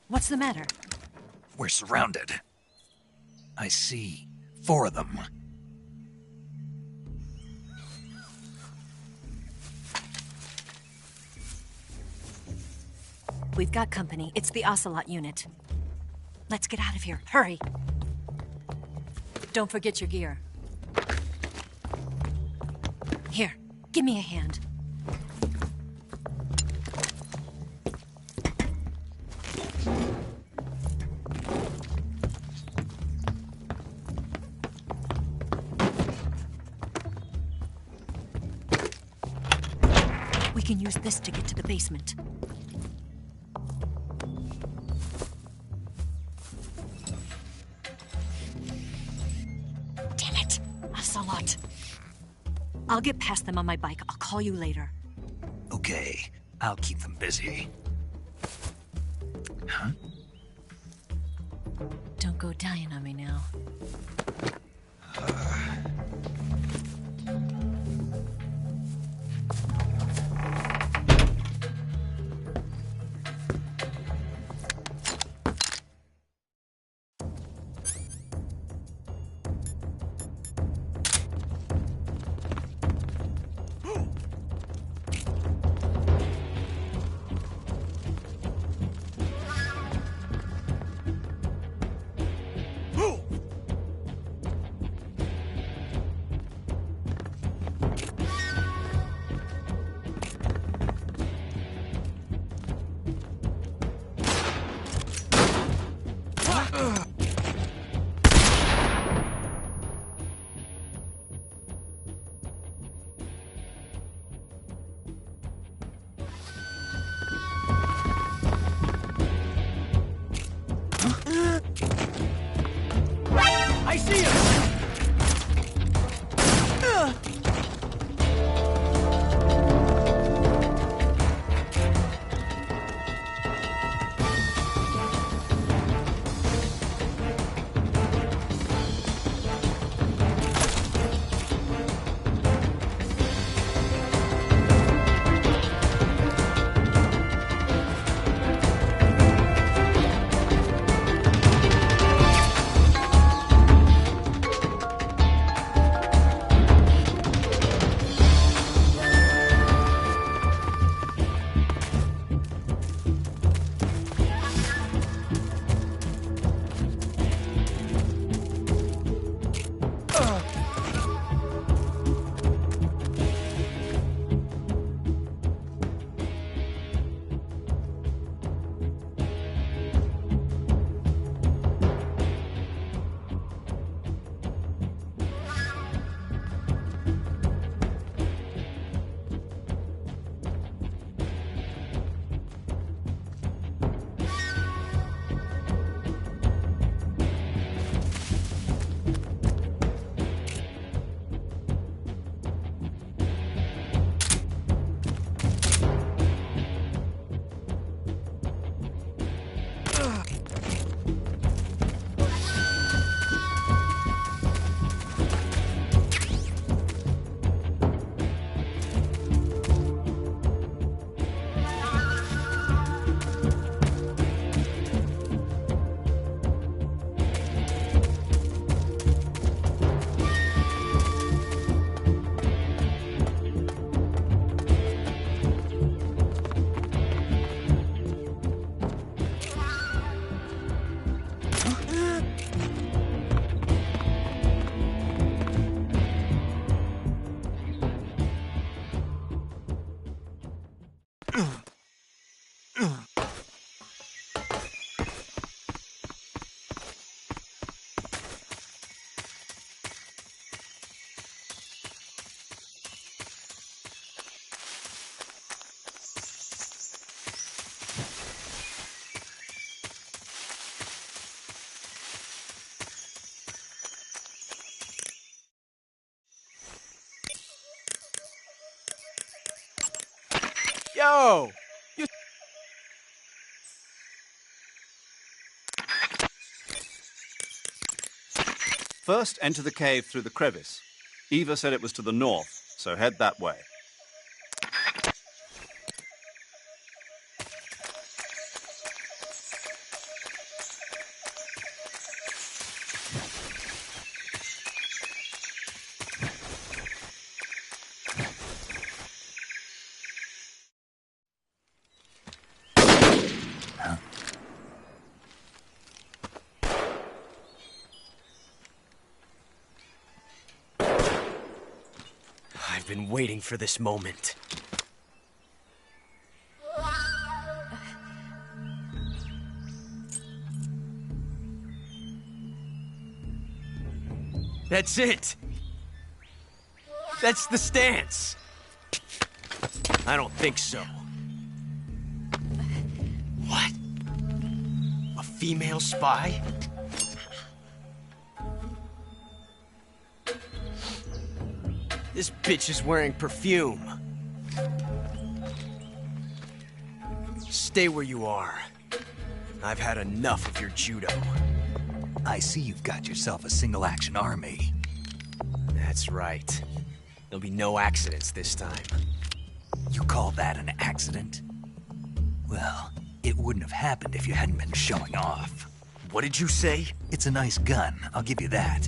What's the matter? We're surrounded. I see 4 of them. We've got company. It's the Ocelot unit. Let's get out of here. Hurry. Don't forget your gear. Here, give me a hand. We can use this to get to the basement. Damn it! Ocelot. I'll get past them on my bike. I'll call you later. Okay, I'll keep them busy. Huh? Don't go dying on me now. I see him! Yo! You... First, enter the cave through the crevice. Eva said it was to the north, so head that way. I've been waiting for this moment. That's it! That's the stance! I don't think so. What? A female spy? This bitch is wearing perfume. Stay where you are. I've had enough of your judo. I see you've got yourself a single-action army. That's right. There'll be no accidents this time. You call that an accident? Well, it wouldn't have happened if you hadn't been showing off. What did you say? It's a nice gun, I'll give you that.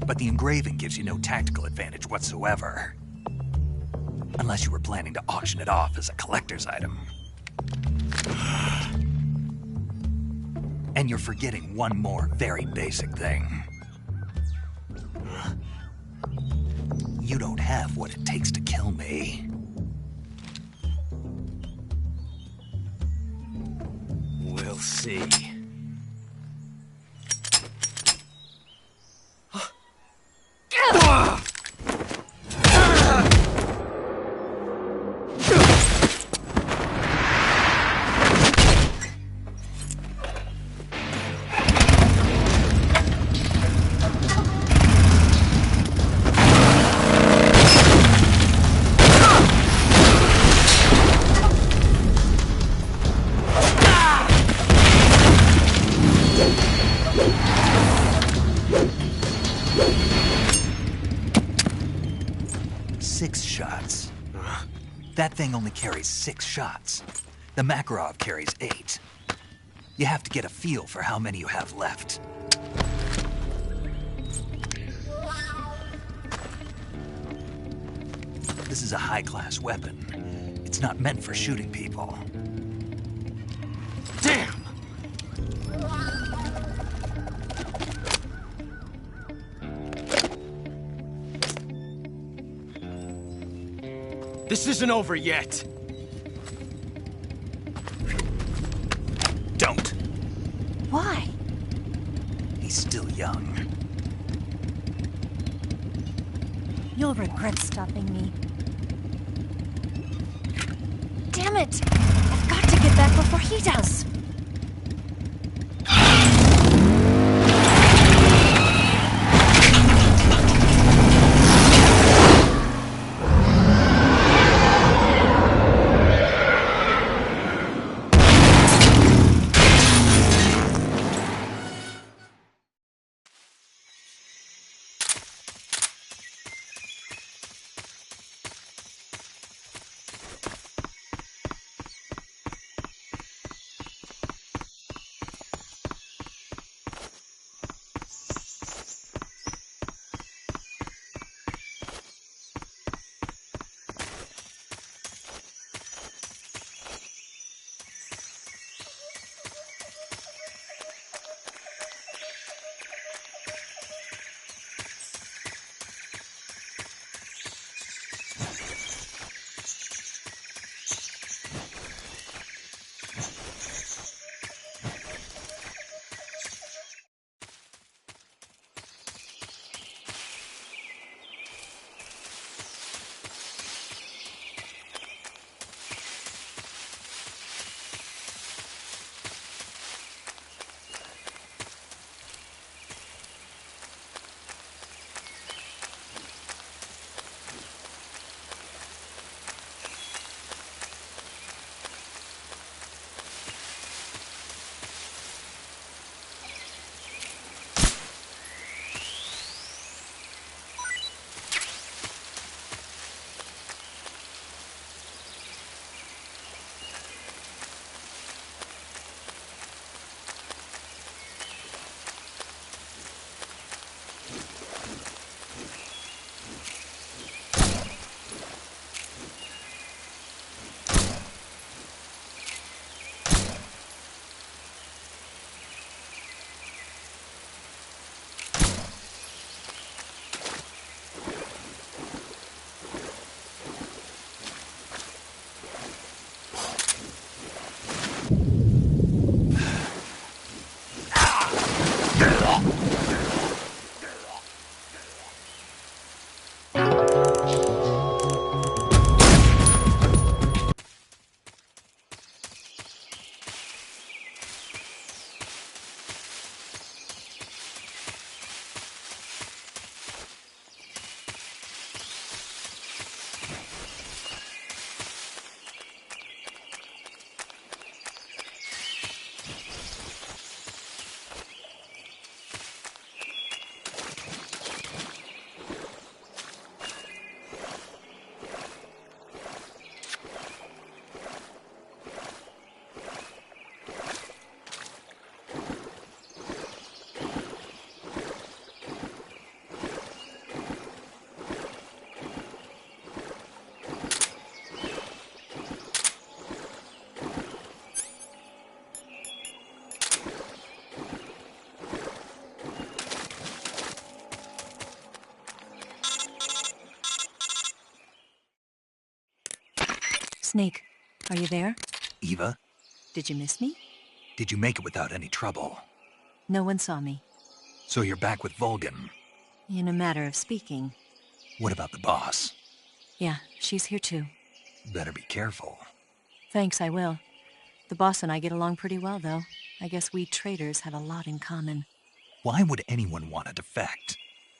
But the engraving gives you no tactical advantage whatsoever. Unless you were planning to auction it off as a collector's item. And you're forgetting one more very basic thing. You don't have what it takes to kill me. We'll see. That thing only carries 6 shots. The Makarov carries 8. You have to get a feel for how many you have left. This is a high-class weapon. It's not meant for shooting people. Damn! This isn't over yet. Don't. Why? He's still young. You'll regret stopping me. Damn it! I've got to get back before he does. Snake, are you there? Eva, Did you miss me? did you make it without any trouble? No one saw me. So you're back with Volgin. In a matter of speaking. What about the boss? Yeah, she's here too. Better be careful. Thanks, I will. The boss and I get along pretty well, though. I guess we traders have a lot in common. Why would anyone want to defect?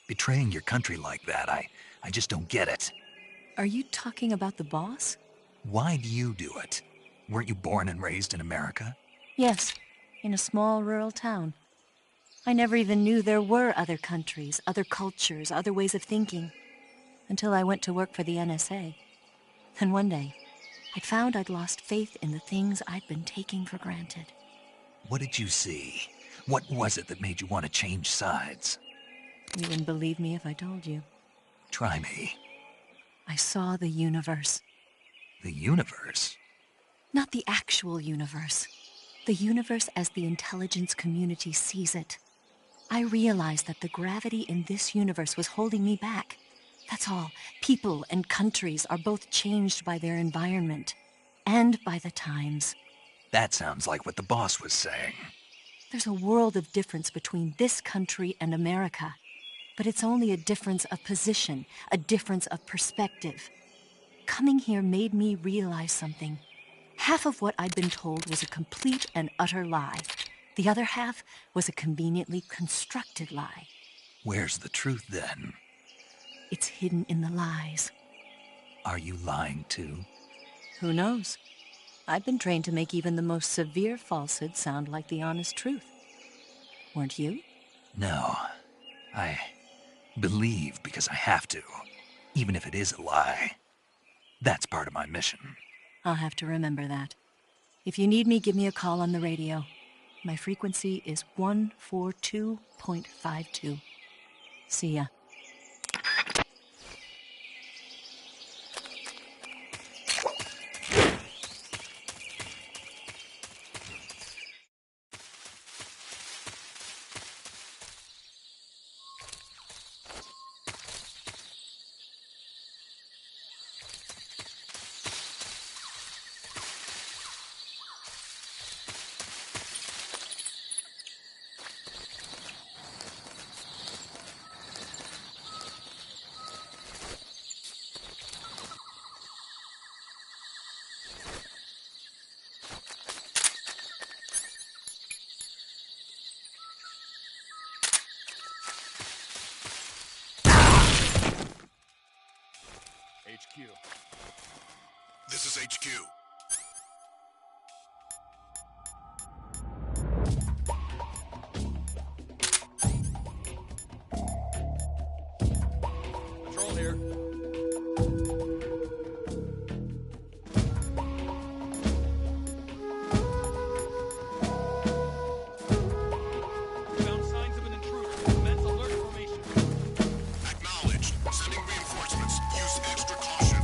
Betraying your country like that, I just don't get it. Are you talking about the boss? Why do you do it? Weren't you born and raised in America? Yes, in a small rural town. I never even knew there were other countries, other cultures, other ways of thinking, until I went to work for the NSA. Then one day, I'd found I'd lost faith in the things I'd been taking for granted. What did you see? What was it that made you want to change sides? You wouldn't believe me if I told you. Try me. I saw the universe. The universe? Not the actual universe. The universe as the intelligence community sees it. I realized that the gravity in this universe was holding me back. That's all. People and countries are both changed by their environment and by the times. That sounds like what the boss was saying. There's a world of difference between this country and America. But it's only a difference of position, a difference of perspective. Coming here made me realize something. Half of what I'd been told was a complete and utter lie. The other half was a conveniently constructed lie. Where's the truth, then? It's hidden in the lies. Are you lying, too? Who knows? I've been trained to make even the most severe falsehood sound like the honest truth. Weren't you? No. I believe because I have to, even if it is a lie. That's part of my mission. I'll have to remember that. If you need me, give me a call on the radio. My frequency is 142.52. See ya. HQ. This is HQ. Patrol here. Found signs of an intruder. Commence alert formation. Acknowledged. Sending reinforcements. Use extra caution.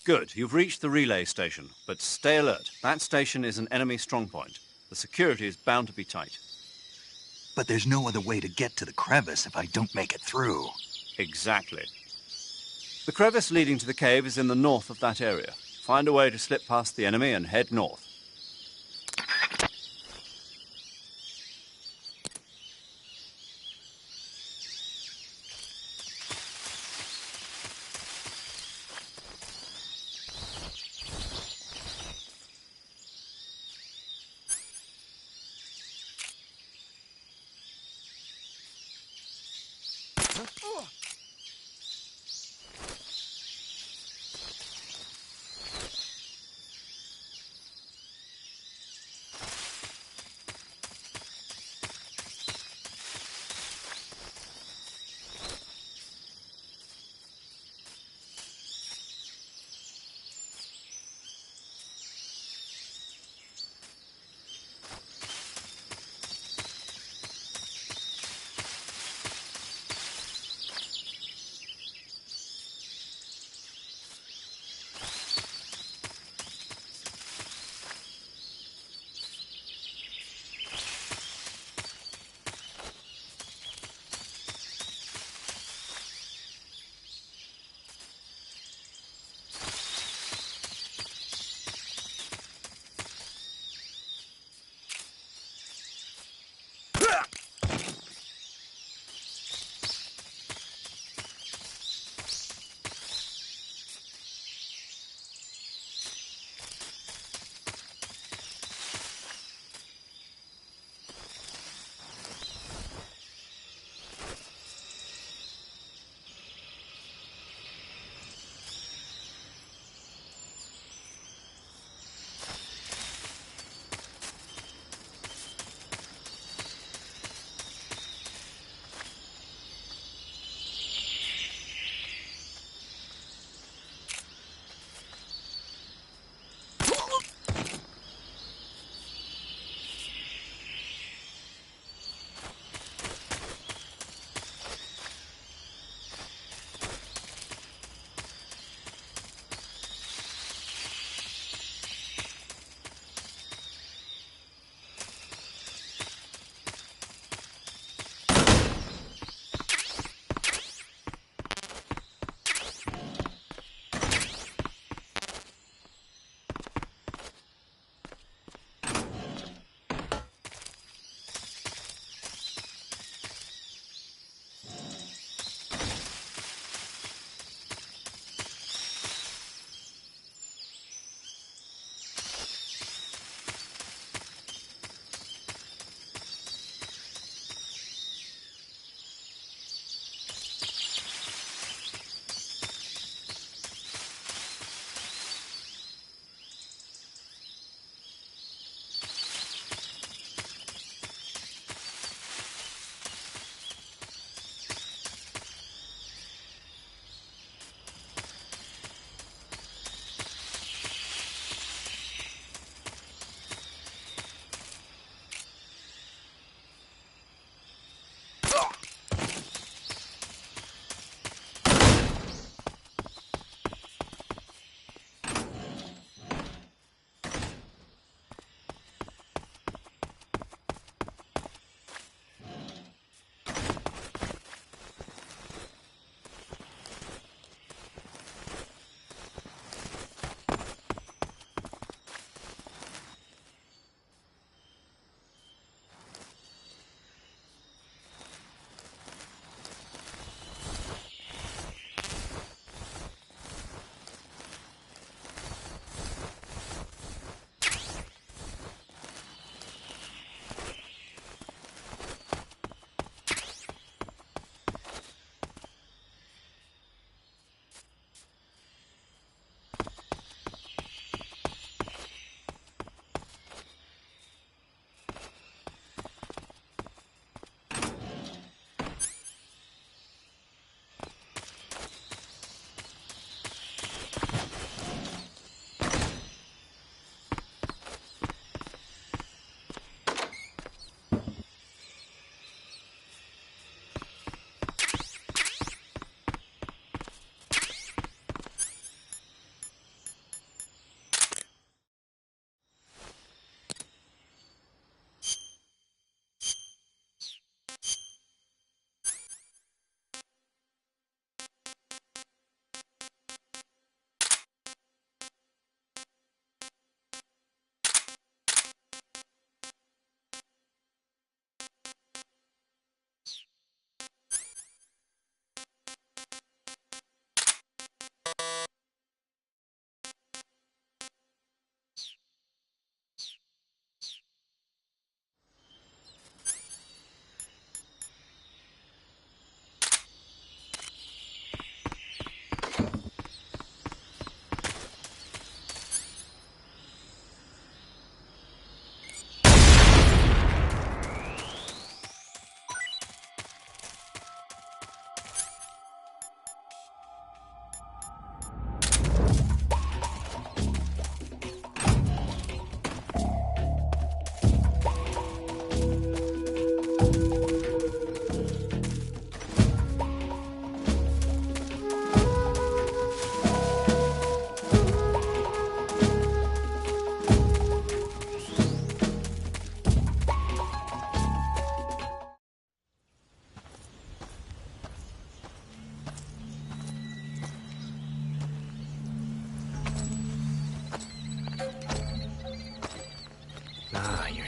Good. You've reached the relay station, but stay alert. That station is an enemy strongpoint. The security is bound to be tight. But there's no other way to get to the crevice if I don't make it through. Exactly. The crevice leading to the cave is in the north of that area. Find a way to slip past the enemy and head north.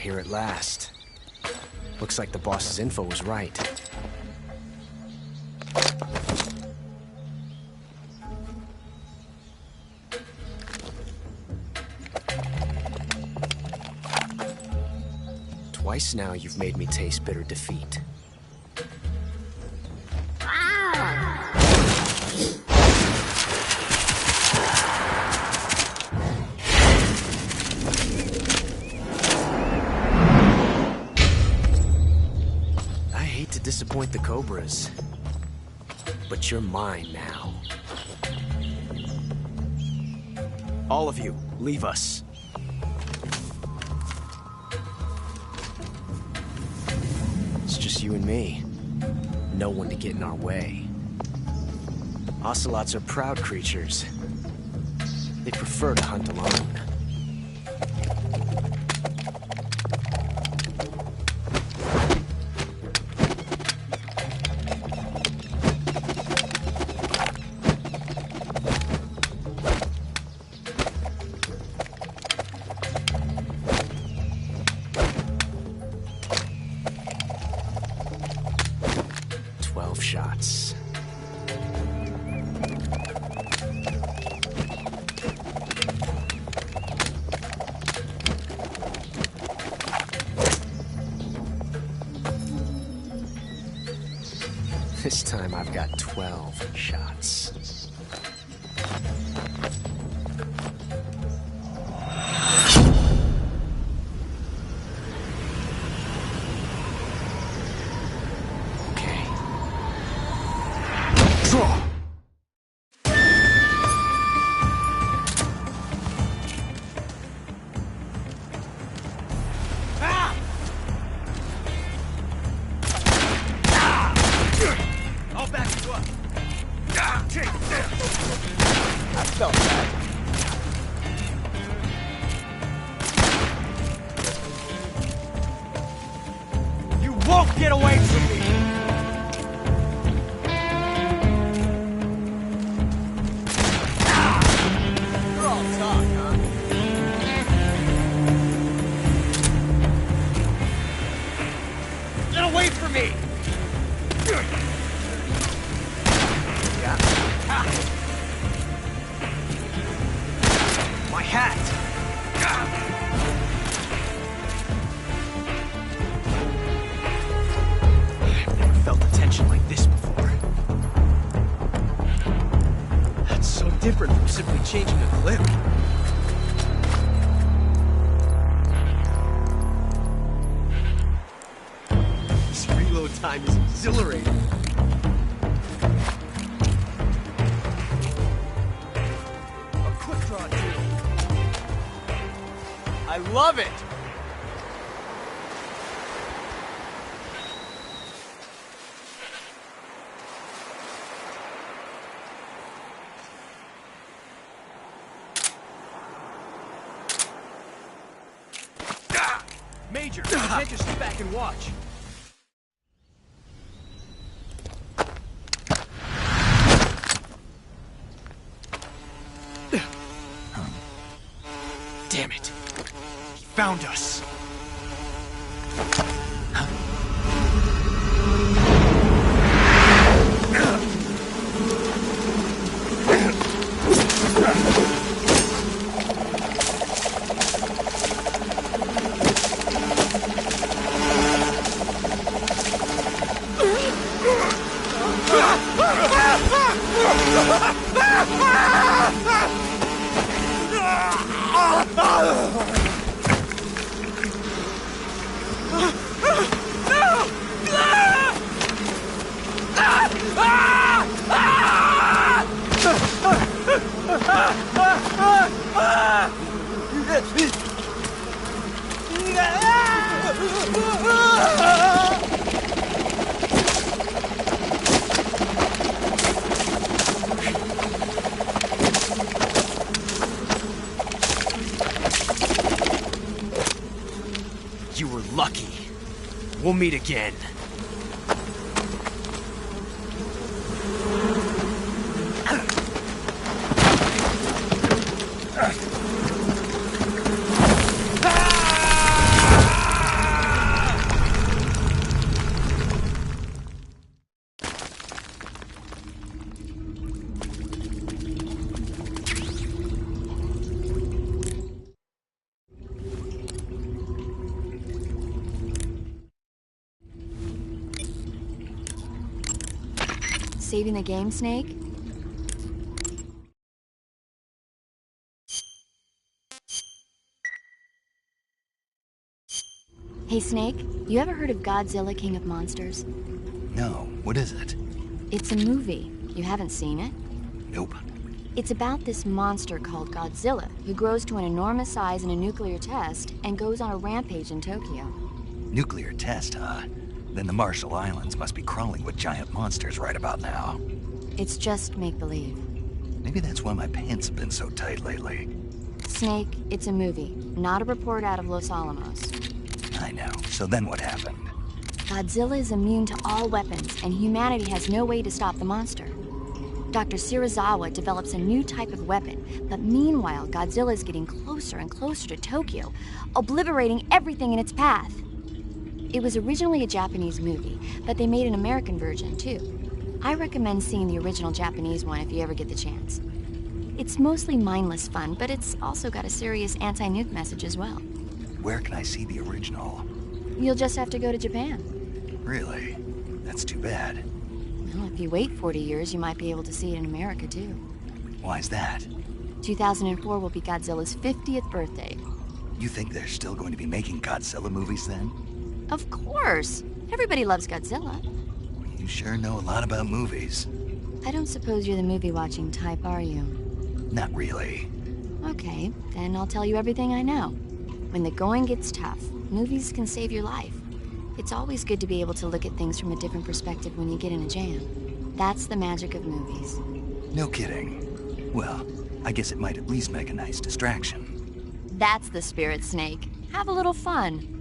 here at last. Looks like the boss's info was right. Twice now you've made me taste bitter defeat. I hate to disappoint the Cobras, but you're mine now. All of you, leave us. It's just you and me. No one to get in our way. Ocelots are proud creatures. They prefer to hunt alone. Shots. This time I've got 12 shots. I felt that. You won't get away from me! You're all talk, huh? Get away from me! My hat! I've never felt a tension like this before. That's so different from simply changing a clip. This reload time is exhilarating. I love it! Major, you can't just sit back and watch. Damn it. He found us. You were lucky. We'll meet again. saving the game, Snake? Hey, Snake, you ever heard of Godzilla, King of Monsters? No, what is it? It's a movie. You haven't seen it? Nope. It's about this monster called Godzilla, who grows to an enormous size in a nuclear test and goes on a rampage in Tokyo. Nuclear test, huh? Then the Marshall Islands must be crawling with giant monsters right about now. It's just make-believe. Maybe that's why my pants have been so tight lately. Snake, it's a movie, not a report out of Los Alamos. I know. So then what happened? Godzilla is immune to all weapons, and humanity has no way to stop the monster. Dr. Shirazawa develops a new type of weapon, but meanwhile, Godzilla is getting closer and closer to Tokyo, obliterating everything in its path. It was originally a Japanese movie, but they made an American version, too. I recommend seeing the original Japanese one if you ever get the chance. It's mostly mindless fun, but it's also got a serious anti-nuke message as well. Where can I see the original? You'll just have to go to Japan. Really? That's too bad. Well, if you wait 40 years, you might be able to see it in America, too. Why's that? 2004 will be Godzilla's 50th birthday. You think they're still going to be making Godzilla movies then? Of course! Everybody loves Godzilla. You sure know a lot about movies. I don't suppose you're the movie-watching type, are you? Not really. Okay, then I'll tell you everything I know. When the going gets tough, movies can save your life. It's always good to be able to look at things from a different perspective when you get in a jam. That's the magic of movies. No kidding. Well, I guess it might at least make a nice distraction. That's the spirit, Snake. Have a little fun.